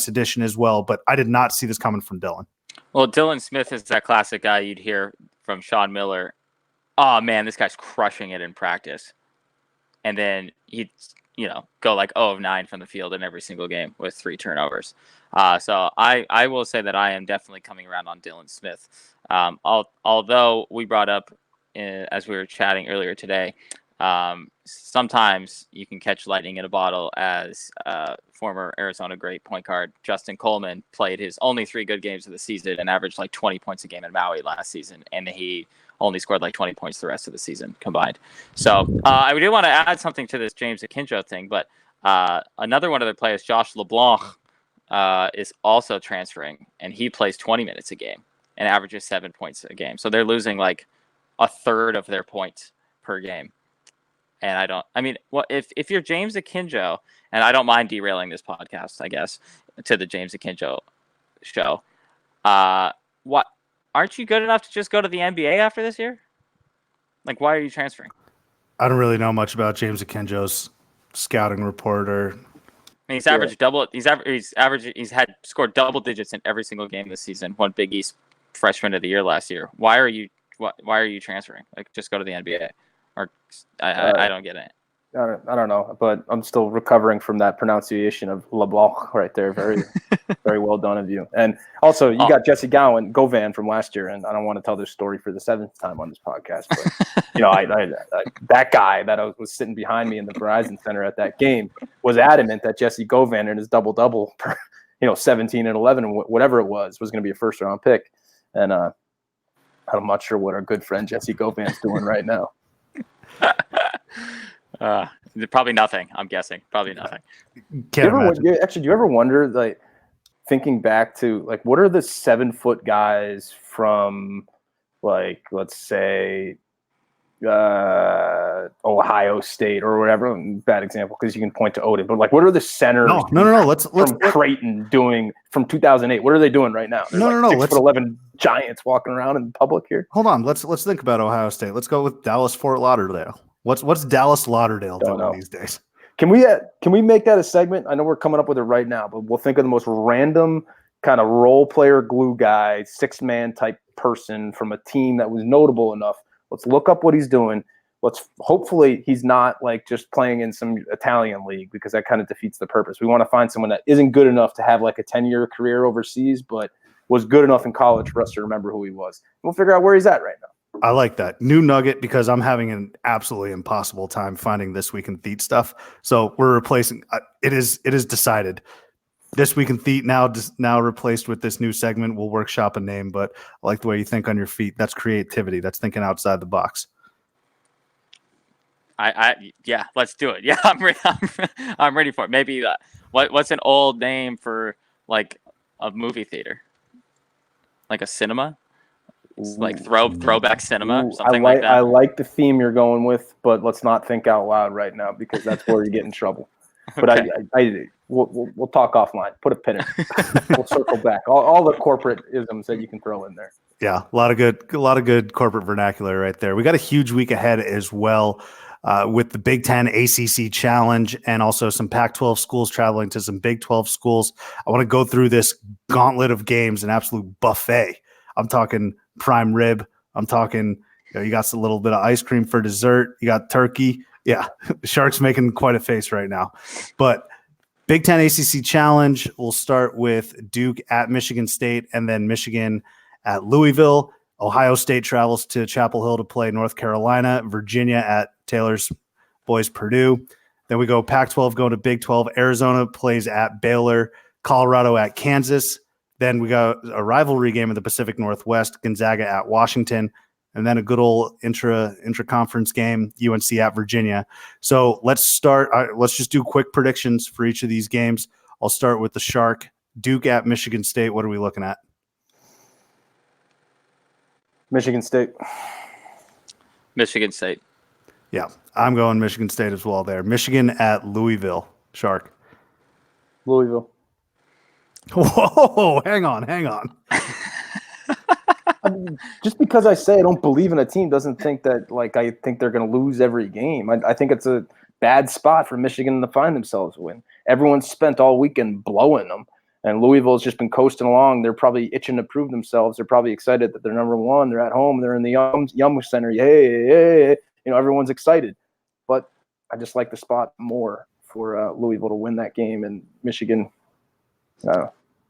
addition as well, but I did not see this coming from Dylan. Well, Dylan Smith is that classic guy you'd hear from Sean Miller. Oh man, this guy's crushing it in practice, and then he'd go like 0 of 9 from the field in every single game with 3 turnovers. So I will say that I am definitely coming around on Dylan Smith. Although we brought up as we were chatting earlier today, sometimes you can catch lightning in a bottle, as former Arizona great point guard Justin Coleman played his only 3 good games of the season and averaged like 20 points a game in Maui last season, and he only scored like 20 points the rest of the season combined. So I do want to add something to this James Akinjo thing, but another one of the players, Josh LeBlanc, is also transferring, and he plays 20 minutes a game and averages 7 points a game. So they're losing like a third of their points per game. And if you're James Akinjo, and I don't mind derailing this podcast, I guess, to the James Akinjo show, aren't you good enough to just go to the NBA after this year? Like, why are you transferring? I don't really know much about James Akinjo's scouting report He's averaged double. He's had scored double digits in every single game this season. Won Big East Freshman of the Year last year. Why are you transferring? Like, just go to the NBA. Or I don't get it. I don't know, but I'm still recovering from that pronunciation of LeBlanc right there. Very, very well done of you. And also, you got Jesse Govan from last year, and I don't want to tell this story for the 7th time on this podcast, but that guy that was sitting behind me in the Verizon Center at that game was adamant that Jesse Govan and his double-double, 17 and 11, whatever it was going to be a first-round pick. And I'm not sure what our good friend Jesse Govan's doing right now. Probably nothing. I'm guessing. Probably nothing. Do you ever wonder, like, thinking back to, like, what are the 7-foot guys from, like, let's say, Ohio State or whatever? Bad example because you can point to Odin, but like, what are the centers? No. Let's Creighton doing from 2008. What are they doing right now? They're 6'11" giants walking around in public here. Hold on. Let's think about Ohio State. Let's go with Dallas Fort Lauderdale. What's Dallas Lauderdale doing these days? Can we make that a segment? I know we're coming up with it right now, but we'll think of the most random kind of role player glue guy, 6-man type person from a team that was notable enough. Let's look up what he's doing. Hopefully he's not like just playing in some Italian league, because that kind of defeats the purpose. We want to find someone that isn't good enough to have like a 10-year career overseas, but was good enough in college for us to remember who he was. We'll figure out where he's at right now. I like that. New nugget, because I'm having an absolutely impossible time finding This Week in Theat stuff. So we're replacing it is decided. This Week in Theat now replaced with this new segment. We'll workshop a name, but I like the way you think on your feet. That's creativity. That's thinking outside the box. Yeah, let's do it. Yeah, I'm ready for it. Maybe what's an old name for like a movie theater? Like a cinema? Like throwback cinema, something like that. I like the theme you're going with, but let's not think out loud right now, because that's where you get in trouble. But okay. We'll talk offline. Put a pin in it. We'll circle back. All the corporate isms that you can throw in there. Yeah, a lot of good corporate vernacular right there. We got a huge week ahead as well, with the Big Ten ACC Challenge and also some Pac-12 schools traveling to some Big 12 schools. I want to go through this gauntlet of games, an absolute buffet. I'm talking prime rib. I'm talking You got a little bit of ice cream for dessert. You got turkey. Yeah, Shark's making quite a face right now. But Big Ten ACC Challenge, we'll start with Duke at Michigan State and then Michigan at Louisville. Ohio State travels to Chapel Hill to play North Carolina. Virginia at Taylor's boys Purdue. Then we go Pac-12 going to Big 12. Arizona plays at Baylor. Colorado at Kansas. Then we got a rivalry game in the Pacific Northwest, Gonzaga at Washington. And then a good old intra-conference game, UNC at Virginia. So let's start. Let's just do quick predictions for each of these games. I'll start with the Shark. Duke at Michigan State. What are we looking at? Michigan State. Michigan State. Yeah, I'm going Michigan State as well there. Michigan at Louisville. Shark. Louisville. Whoa, hang on. I mean, just because I say I don't believe in a team doesn't think that I think they're going to lose every game. I think it's a bad spot for Michigan to find themselves when everyone's spent all weekend blowing them, and Louisville's just been coasting along. They're probably itching to prove themselves. They're probably excited that they're number one. They're at home. They're in the Yum Center. Yay! Everyone's excited. But I just like the spot more for Louisville to win that game, and Michigan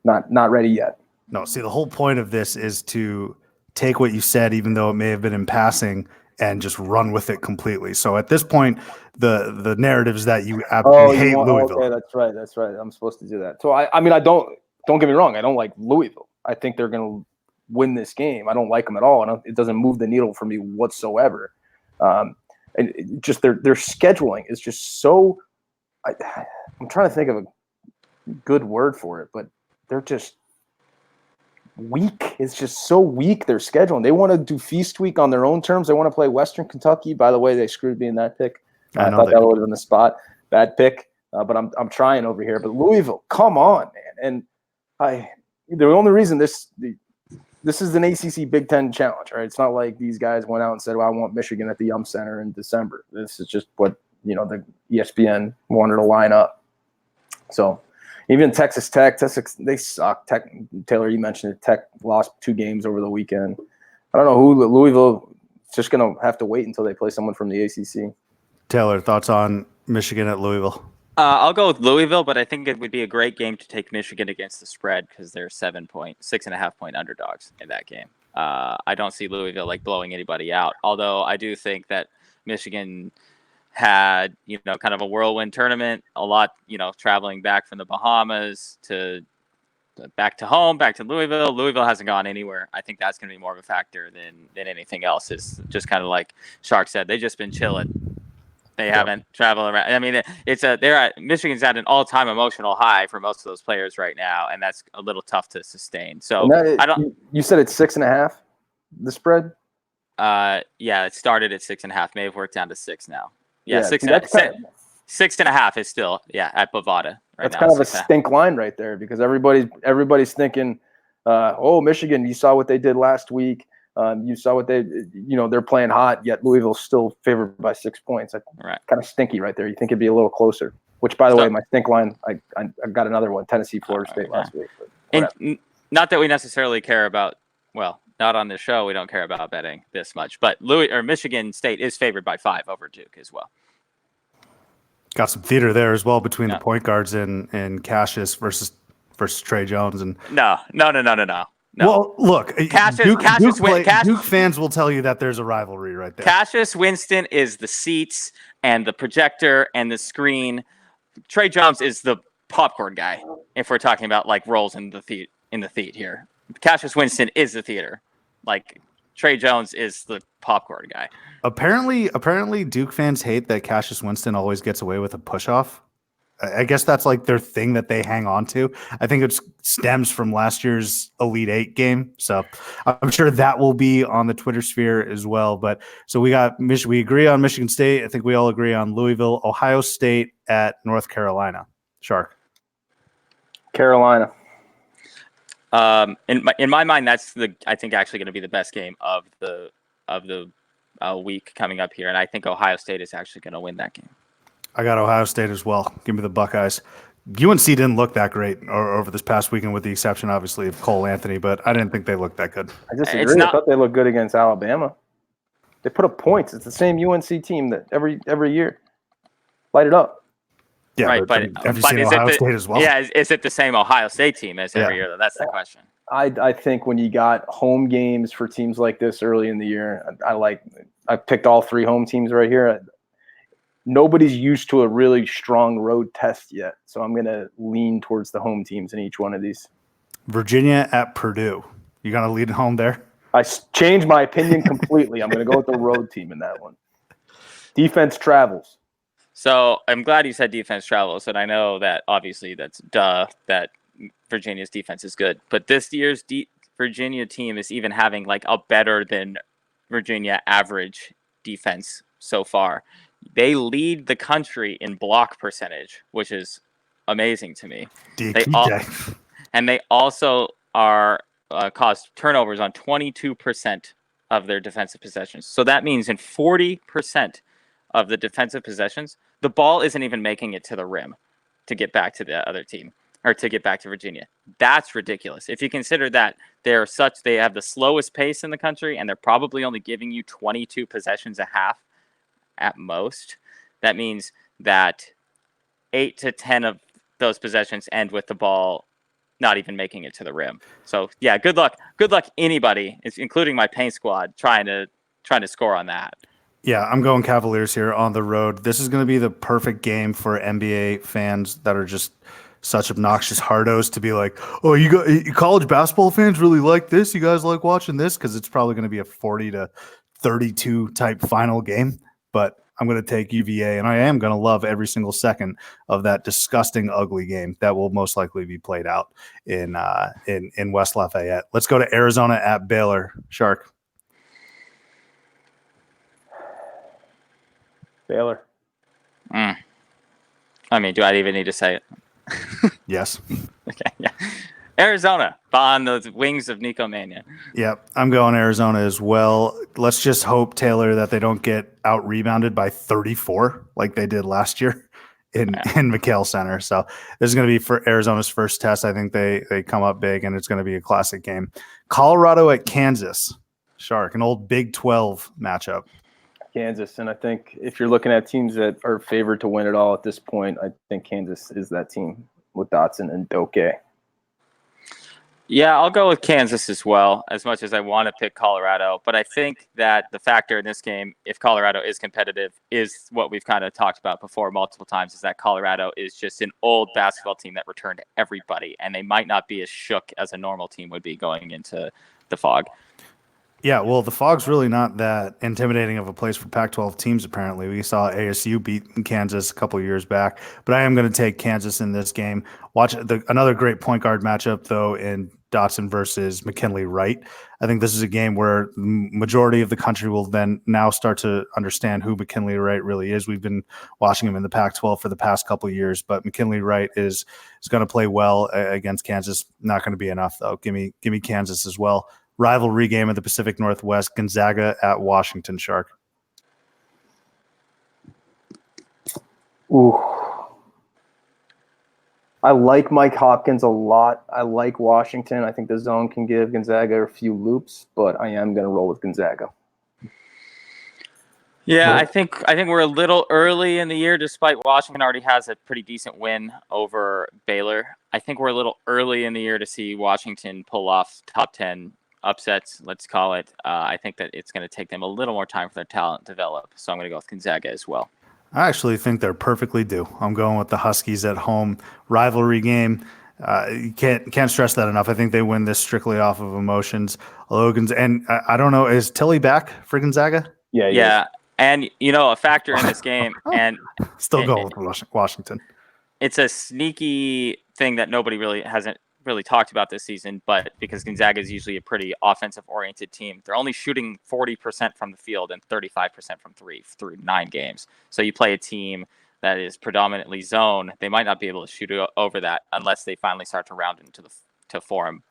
not ready yet. No, see, the whole point of this is to take what you said, even though it may have been in passing, and just run with it completely. So at this point, the narrative is that you absolutely hate Louisville. Okay, that's right. I'm supposed to do that. So I mean, don't get me wrong. I don't like Louisville. I think they're going to win this game. I don't like them at all. It doesn't move the needle for me whatsoever. And just their scheduling is just so. I'm trying to think of a good word for it, but they're just weak. It's just so weak, their scheduling. They want to do Feast Week on their own terms. They want to play Western Kentucky. By the way, they screwed me in that pick. I thought that would have been the spot. Bad pick, but I'm trying over here. But Louisville, come on, man. And the only reason this is an ACC Big Ten challenge, right? It's not like these guys went out and said, well, I want Michigan at the Yum Center in December. This is just what, the ESPN wanted to line up. So even Texas Tech, they suck. Taylor, you mentioned it. Tech lost 2 games over the weekend. I don't know who Louisville is just going to have to wait until they play someone from the ACC. Taylor, thoughts on Michigan at Louisville? I'll go with Louisville, but I think it would be a great game to take Michigan against the spread because they're 6.5 point underdogs in that game. I don't see Louisville blowing anybody out. Although I do think that Michigan had, kind of a whirlwind tournament, a lot, traveling back from the Bahamas to back to home, back to Louisville. Louisville hasn't gone anywhere. I think that's going to be more of a factor than anything else. It's just kind of like Shark said, they've just been chilling. They haven't traveled around. I mean, Michigan's at an all-time emotional high for most of those players right now, and that's a little tough to sustain. So You said it's 6.5, the spread. Yeah, it started at 6.5. May have worked down to 6 now. Yeah, 6.5 is still at Bovada. That's kind of a stink line right there because everybody's thinking, Michigan, you saw what they did last week. You saw what they're playing hot, yet Louisville's still favored by 6 points. Right. Kind of stinky right there. You think it'd be a little closer, which, by the way, my stink line, I got another one, Tennessee, Florida State last week. And not that we necessarily care about, not on this show, we don't care about betting this much, but Michigan State is favored by 5 over Duke as well. Got some theater there as well between the point guards and Cassius versus Trey Jones. And No. Well, look, Duke fans will tell you that there's a rivalry right there. Cassius Winston is the seats and the projector and the screen. Trey Jones is the popcorn guy. If we're talking about roles in the theater here, Cassius Winston is the theater. Trey Jones is the popcorn guy. Apparently, Duke fans hate that Cassius Winston always gets away with a push-off. I guess that's their thing that they hang on to. I think it stems from last year's Elite Eight game. So I'm sure that will be on the Twitter sphere as well. But so we agree on Michigan State. I think we all agree on Louisville. Ohio State at North Carolina. Shark. Carolina. In my mind, that's I think actually going to be the best game of the week coming up here, and I think Ohio State is actually going to win that game. I got Ohio State as well. Give me the Buckeyes. UNC didn't look that great over this past weekend, with the exception, obviously, of Cole Anthony, but I didn't think they looked that good. I disagree. I thought they looked good against Alabama. They put up points. It's the same UNC team that every year. Light it up. Yeah, right, but have you seen is Ohio it State as well? Yeah, is it the same Ohio State team as every Yeah. year? Though? That's the question. I think when you got home games for teams like this early in the year, I picked all 3 home teams right here. Nobody's used to a really strong road test yet, so I'm going to lean towards the home teams in each one of these. Virginia at Purdue. You gonna lead home there? I changed my opinion completely. I'm going to go with the road team in that one. Defense travels. So I'm glad you said defense travels, and I know that obviously that's that Virginia's defense is good, but this year's Virginia team is even having like a better than Virginia average defense so far. They lead the country in block percentage, which is amazing to me. And they also are caused turnovers on 22% of their defensive possessions. So that means in 40% of the defensive possessions, the ball isn't even making it to the rim to get back to the other team or to get back to Virginia. That's ridiculous. If you consider that they have the slowest pace in the country and they're probably only giving you 22 possessions a half at most, that means that 8 to 10 of those possessions end with the ball not even making it to the rim. So yeah, good luck anybody, including my paint squad, trying to score on that. Yeah, I'm going Cavaliers here on the road. This is going to be the perfect game for NBA fans that are just such obnoxious hardos to be like, oh, you college basketball fans really like this? You guys like watching this? Because it's probably going to be a 40-32 type final game. But I'm going to take UVA, and I am going to love every single second of that disgusting, ugly game that will most likely be played out in West Lafayette. Let's go to Arizona at Baylor. Shark. Baylor. I mean, do I even need to say it? Yes. Okay, yeah. Arizona on the wings of Nico Mannion. Yep, I'm going Arizona as well. Let's just hope, Taylor, that they don't get out-rebounded by 34 like they did last year in McHale Center. So this is going to be for Arizona's first test. I think they come up big, and it's going to be a classic game. Colorado at Kansas. Shark, an old Big 12 matchup. Kansas, and I think if you're looking at teams that are favored to win it all at this point, I think Kansas is that team with Dotson and Doke. Yeah, I'll go with Kansas as well, as much as I want to pick Colorado. But I think that the factor in this game, if Colorado is competitive, is what we've kind of talked about before multiple times, is that Colorado is just an old basketball team that returned everybody, and they might not be as shook as a normal team would be going into the Fog. Yeah, well, the Fog's really not that intimidating of a place for Pac-12 teams, apparently. We saw ASU beat Kansas a couple of years back, but I am going to take Kansas in this game. Watch another great point guard matchup, though, in Dotson versus McKinley Wright. I think this is a game where the majority of the country will then now start to understand who McKinley Wright really is. We've been watching him in the Pac-12 for the past couple of years, but McKinley Wright is going to play well against Kansas. Not going to be enough, though. Give me Kansas as well. Rivalry game of the Pacific Northwest, Gonzaga at Washington. Shark. Ooh. I like Mike Hopkins a lot. I like Washington. I think the zone can give Gonzaga a few loops, but I am going to roll with Gonzaga. Yeah, I think we're a little early in the year, despite Washington already has a pretty decent win over Baylor. I think we're a little early in the year to see Washington pull off top 10 upsets, let's call it. I think that it's going to take them a little more time for their talent to develop. So I'm going to go with Gonzaga as well. I actually think they're perfectly due. I'm going with the Huskies at home. Rivalry game. You can't stress that enough. I think they win this strictly off of emotions. And I don't know, is Tilly back for Gonzaga? Yeah. And, a factor in this game, and still going with Washington. It's a sneaky thing that nobody hasn't really talked about this season, but because Gonzaga is usually a pretty offensive-oriented team, they're only shooting 40% from the field and 35% from three through 9 games. So you play a team that is predominantly zone, they might not be able to shoot over that unless they finally start to round into to form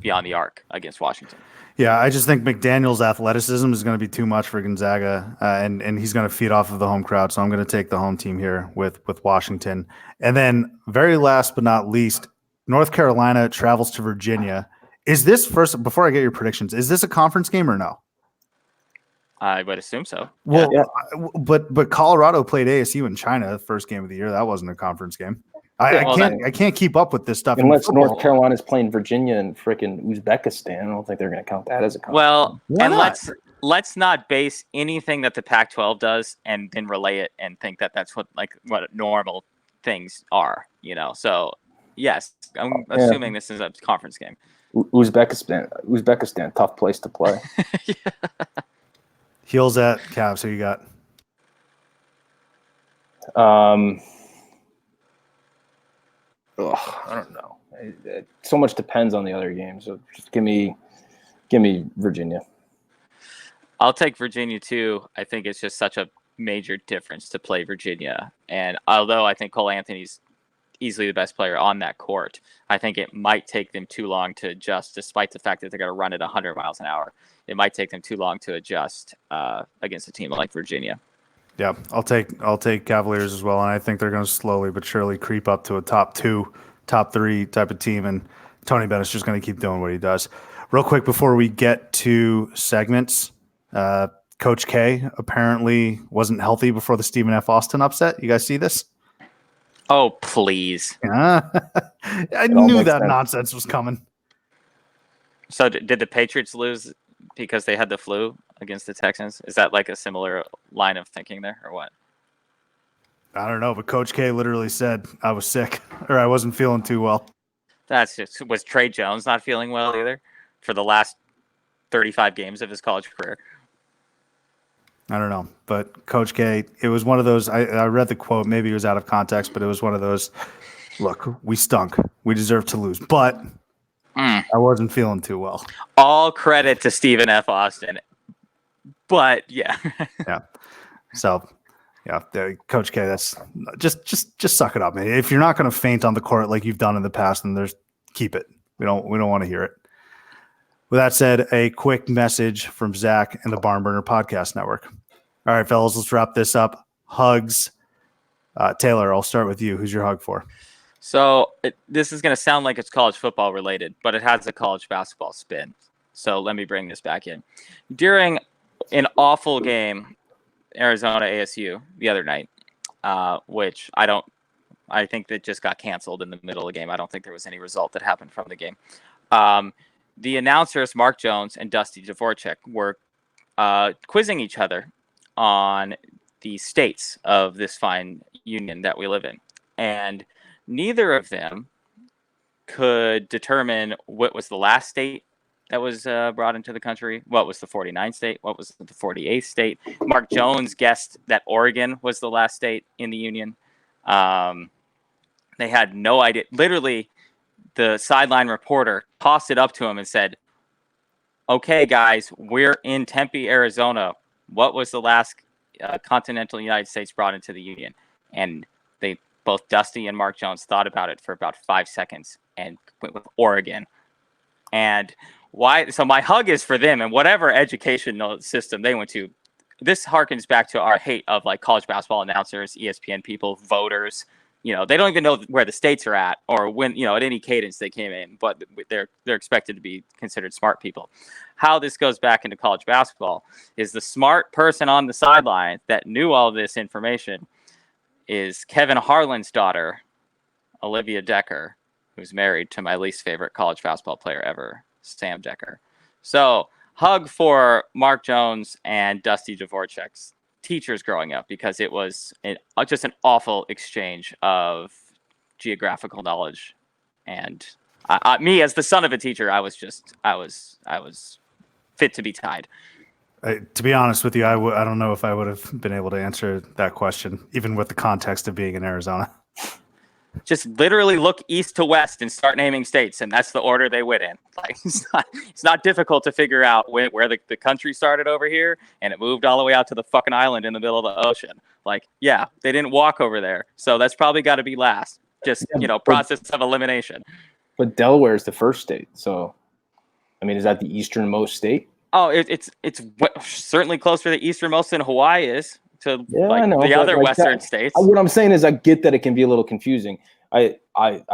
beyond the arc against Washington. Yeah, I just think McDaniel's athleticism is going to be too much for Gonzaga, and he's going to feed off of the home crowd. So I'm going to take the home team here with Washington. And then very last but not least, North Carolina travels to Virginia. Is this before I get your predictions, is this a conference game or no? I would assume so. Well, Yeah. but Colorado played ASU in China the first game of the year. That wasn't a conference game. Yeah, well, I can't keep up with this stuff. in Unless football. North Carolina's playing Virginia and freaking Uzbekistan, I don't think they're going to count that as a conference. Well, Why and not? let's not base anything that the Pac-12 does and then relay it and think that that's what normal things are. So yes, I'm assuming this is a conference game. Uzbekistan, tough place to play. Heels at Cavs. Who you got? I don't know. So much depends on the other games. So just give me Virginia. I'll take Virginia too. I think it's just such a major difference to play Virginia. And although I think Cole Anthony's easily the best player on that court, I think it might take them too long to adjust, despite the fact that they're going to run at 100 miles an hour. It might take them too long to adjust against a team like Virginia. Yeah, I'll take Cavaliers as well, and I think they're going to slowly but surely creep up to a top 2, top 3 type of team, and Tony Bennett's just going to keep doing what he does. Real quick before we get to segments, Coach K apparently wasn't healthy before the Stephen F. Austin upset. You guys see this? Oh, please. I knew that nonsense was coming. So did the Patriots lose because they had the flu against the Texans? Is that like a similar line of thinking there or what? I don't know, but Coach K literally said I was sick or I wasn't feeling too well. Was Trey Jones not feeling well either for the last 35 games of his college career? I don't know, but Coach K, it was one of those, I read the quote, maybe it was out of context, but it was one of those, look, we stunk. We deserve to lose, but I wasn't feeling too well. All credit to Stephen F. Austin, but yeah. Yeah. So, yeah, Coach K, that's just suck it up, man. If you're not going to faint on the court like you've done in the past, then keep it. We don't want to hear it. With that said, a quick message from Zach and the Barn Burner Podcast Network. All right, fellas, let's wrap this up. Hugs. Taylor, I'll start with you. Who's your hug for? So this is going to sound like it's college football related, but it has a college basketball spin. So let me bring this back in. During an awful game, Arizona ASU the other night, which I think that just got canceled in the middle of the game. I don't think there was any result that happened from the game. The announcers, Mark Jones and Dusty Dvorak, were quizzing each other on the states of this fine union that we live in. And neither of them could determine what was the last state that was brought into the country, what was the 49th state, what was the 48th state. Mark Jones guessed that Oregon was the last state in the union. They had no idea. Literally, the sideline reporter tossed it up to him and said, okay, guys, we're in Tempe, Arizona. What was the last continental United States brought into the union? And both Dusty and Mark Jones thought about it for about 5 seconds and went with Oregon. And why? So my hug is for them and whatever educational system they went to. This harkens back to our hate of like college basketball announcers, ESPN people, voters. They don't even know where the states are at or when, at any cadence they came in, but they're expected to be considered smart people. How this goes back into college basketball is the smart person on the sideline that knew all this information is Kevin Harlan's daughter, Olivia Decker, who's married to my least favorite college basketball player ever, Sam Decker. So hug for Mark Jones and Dusty Dvorak's teachers growing up, because it was just an awful exchange of geographical knowledge. And me as the son of a teacher, I was fit to be tied. To be honest with you, I don't know if I would have been able to answer that question, even with the context of being in Arizona. Just literally look east to west and start naming states, and that's the order they went in. Like it's not difficult to figure out where the country started over here, and it moved all the way out to the fucking island in the middle of the ocean. Like, yeah, they didn't walk over there, so that's probably got to be last. Just process of elimination. But Delaware is the first state, so I mean, is that the easternmost state? Oh, it's certainly closer to the easternmost than Hawaii is to the other western states. What I'm saying is I get that it can be a little confusing. I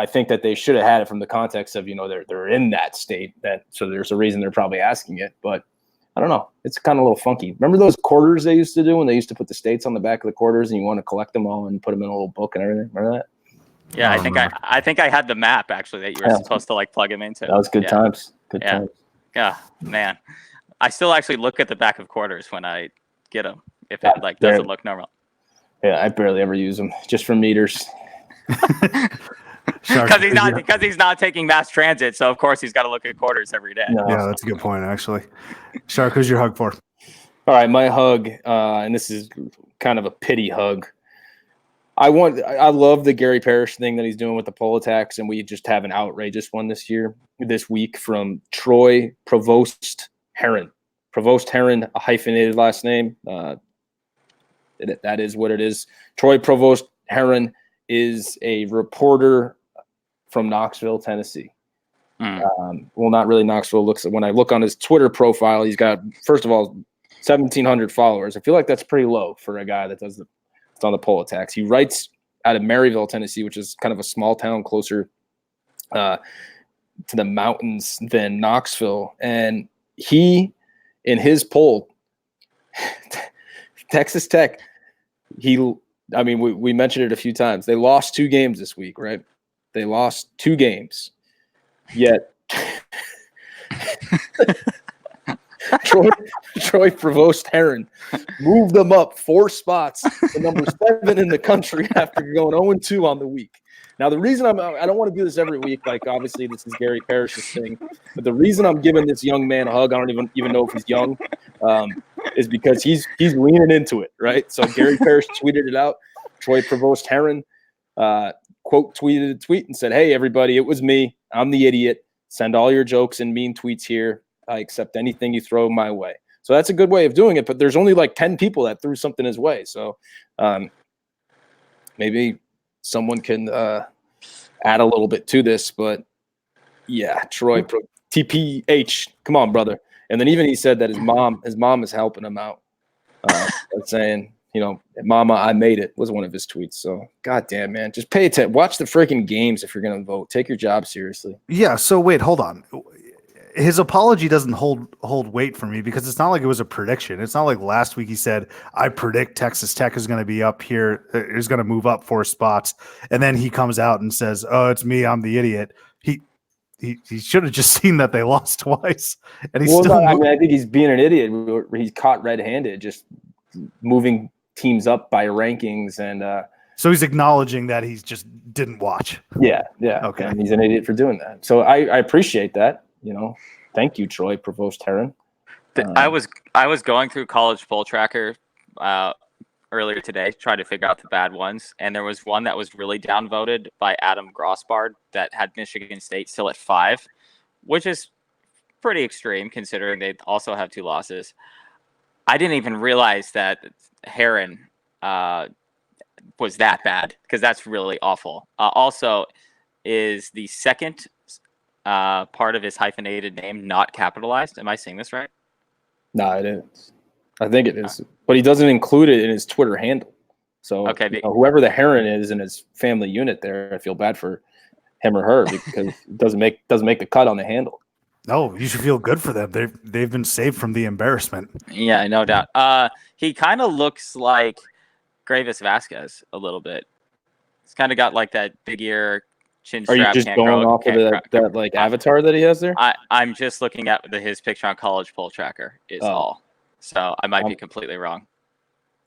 think that they should have had it from the context of, they're in that state, so there's a reason they're probably asking it. But I don't know. It's kind of a little funky. Remember those quarters they used to do when they used to put the states on the back of the quarters and you want to collect them all and put them in a little book and everything? Remember that? Yeah, I think I had the map actually that you were supposed to like plug them into. That was good times. Good times. Yeah, man. I still actually look at the back of quarters when I get them if it like doesn't look normal. Yeah, I barely ever use them just for meters. Because he's not taking mass transit, so of course he's got to look at quarters every day. No. Yeah, that's a good point actually. Shark, who's your hug for? All right, my hug, and this is kind of a pity hug. I love the Gary Parrish thing that he's doing with the poll attacks, and we just have an outrageous one this week from Troy Provost Heron. Provost Heron, a hyphenated last name. That is what it is. Troy Provost Heron is a reporter from Knoxville, Tennessee. Well, not really Knoxville. When I look on his Twitter profile, he's got, first of all, 1,700 followers. I feel like that's pretty low for a guy that does on the poll attacks. He writes out of Maryville, Tennessee, which is kind of a small town closer to the mountains than Knoxville. And he, in his poll, Texas Tech, we mentioned it a few times. They lost 2 games this week, right? They lost 2 games. Yet Troy Provost Heron moved them up 4 spots to number 7 in the country after going 0-2 on the week. Now, the reason I don't want to do this every week, like obviously this is Gary Parrish's thing, but the reason I'm giving this young man a hug, I don't even know if he's young, is because he's leaning into it, right? So Gary Parrish tweeted it out. Troy Provost Heron quote tweeted a tweet and said, "Hey, everybody, it was me. I'm the idiot. Send all your jokes and mean tweets here. I accept anything you throw my way." So that's a good way of doing it, but there's only like 10 people that threw something his way. So maybe someone can add a little bit to this, but yeah, Troy, TPH, come on, brother. And then even he said that his mom is helping him out, saying, "Mama, I made it," was one of his tweets. So, goddamn, man, just pay attention. Watch the freaking games if you're going to vote. Take your job seriously. Yeah. So wait, hold on. His apology doesn't hold weight for me because it's not like it was a prediction. It's not like last week he said, "I predict Texas Tech is going to be up here, is going to move up 4 spots," and then he comes out and says, "Oh, it's me, I'm the idiot." He should have just seen that they lost twice, and he's still. I think he's being an idiot. He's caught red-handed, just moving teams up by rankings, and so he's acknowledging that he just didn't watch. Yeah. Okay, and he's an idiot for doing that. So I appreciate that. Thank you, Troy Provost Heron. I was going through College Poll Tracker earlier today, trying to figure out the bad ones, and there was one that was really downvoted by Adam Grossbard that had Michigan State still at 5, which is pretty extreme considering they also have 2 losses. I didn't even realize that Heron was that bad because that's really awful. Also, is the second part of his hyphenated name not capitalized? Am I saying this right? No, it is. I think it is, but he doesn't include it in his Twitter handle. So okay, whoever the Heron is in his family unit there, I feel bad for him or her because it doesn't make the cut on the handle. No, you should feel good for them. They've been saved from the embarrassment. Yeah, no doubt. He kind of looks like Gravis Vasquez a little bit. He's kind of got like that big ear chin strap. Are you just going off of that like avatar that he has there? I'm just looking at his picture on College Poll Tracker is all. So I might be completely wrong.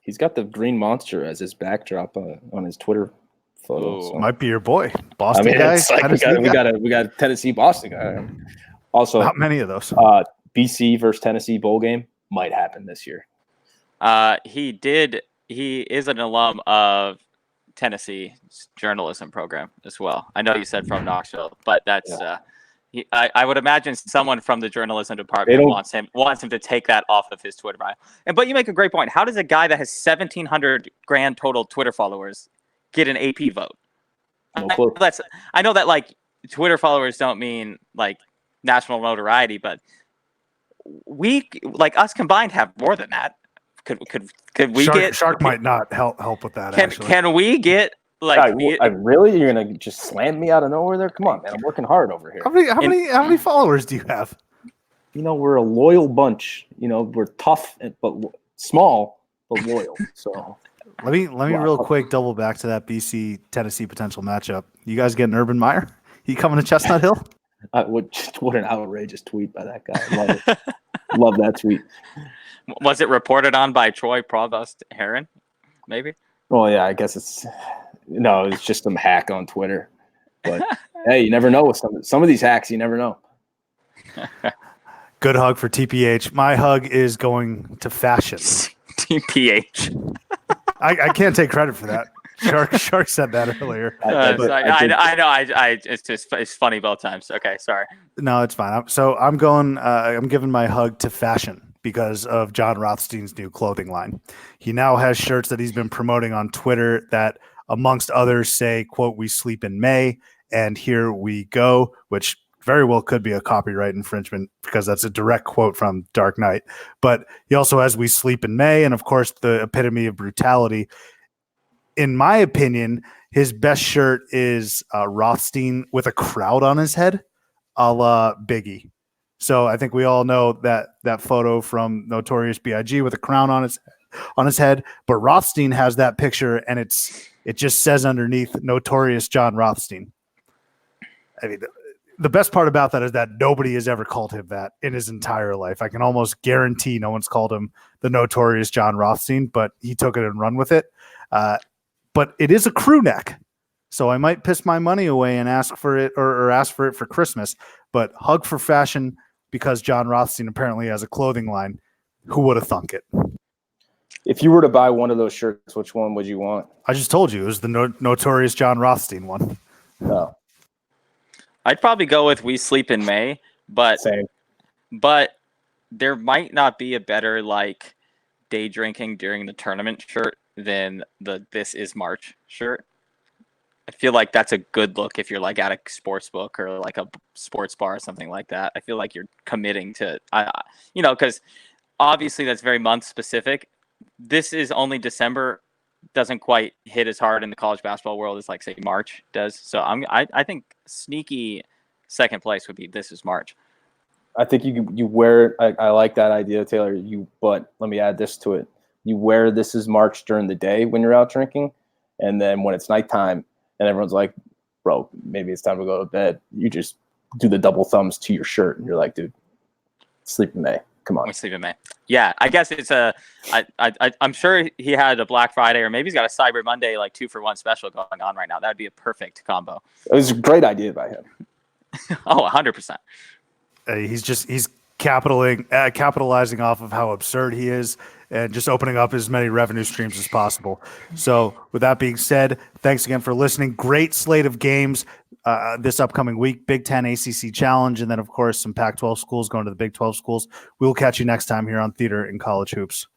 He's got the green monster as his backdrop on his Twitter photo. So. Might be your boy, Boston guy. Like we got a Tennessee Boston guy. Also, not many of those. BC versus Tennessee bowl game might happen this year. He is an alum of Tennessee journalism program as well. I know you said from Knoxville, but that's I would imagine someone from the journalism department wants him to take that off of his Twitter bio. But you make a great point. How does a guy that has 1,700 grand total Twitter followers get an AP vote? No clue. I know that like Twitter followers don't mean like national notoriety, but we like us combined have more than that. Could we get Shark might not help with that. Can we get like really? You're gonna just slam me out of nowhere there? Come on, man! I'm working hard over here. How many followers do you have? we're a loyal bunch. We're tough but small but loyal. So let me real quick double back to that BC Tennessee potential matchup. You guys getting Urban Meyer? He coming to Chestnut Hill? What an outrageous tweet by that guy. I love it. Love that tweet. Was it reported on by Troy Provost Heron? Maybe. Well, yeah, I guess it's just some hack on Twitter. But hey, you never know with some of these hacks. You never know. Good hug for TPH. My hug is going to fashion. TPH. I can't take credit for that. Shark said that earlier. I know. It's funny both times. Okay, sorry. No, it's fine. I'm giving my hug to fashion because of John Rothstein's new clothing line. He now has shirts that he's been promoting on Twitter that, amongst others, say, quote, "We sleep in May," and "Here we go," which very well could be a copyright infringement because that's a direct quote from Dark Knight. But he also has "We sleep in May," and of course, the epitome of brutality. In my opinion, his best shirt is Rothstein with a crowd on his head, a la Biggie. So I think we all know that photo from Notorious B.I.G. with a crown on his head. But Rothstein has that picture, and it just says underneath Notorious John Rothstein. I mean, the best part about that is that nobody has ever called him that in his entire life. I can almost guarantee no one's called him the Notorious John Rothstein, but he took it and run with it. But it is a crew neck, so I might piss my money away and ask for it or ask for it for Christmas. But hug for fashion because John Rothstein apparently has a clothing line. Who would have thunk it? If you were to buy one of those shirts, which one would you want? I just told you it was the Notorious John Rothstein one. No. I'd probably go with "We Sleep in May," but Same. But there might not be a better day drinking during the tournament shirt than the "This is March" shirt. I feel like that's a good look if you're at a sports book or a sports bar or something like that. I feel like you're committing to, because obviously that's very month specific. This is only December, doesn't quite hit as hard in the college basketball world as say March does. So I think sneaky second place would be "This is March." I think you wear. I like that idea, Taylor. But let me add this to it. You wear "This is March" during the day when you're out drinking, and then when it's nighttime and everyone's like, "Bro, maybe it's time to go to bed," you just do the double thumbs to your shirt, and you're like, "Dude, sleep in May. Come on." We sleep in May. Yeah, I guess it's I'm sure he had a Black Friday or maybe he's got a Cyber Monday 2-for-1 special going on right now. That'd be a perfect combo. It was a great idea by him. Oh, 100%. He's capitalizing off of how absurd he is and just opening up as many revenue streams as possible. So with that being said, thanks again for listening. Great slate of games this upcoming week, Big Ten ACC Challenge, and then of course some Pac-12 schools going to the Big 12 schools. We will catch you next time here on Theater in College Hoops.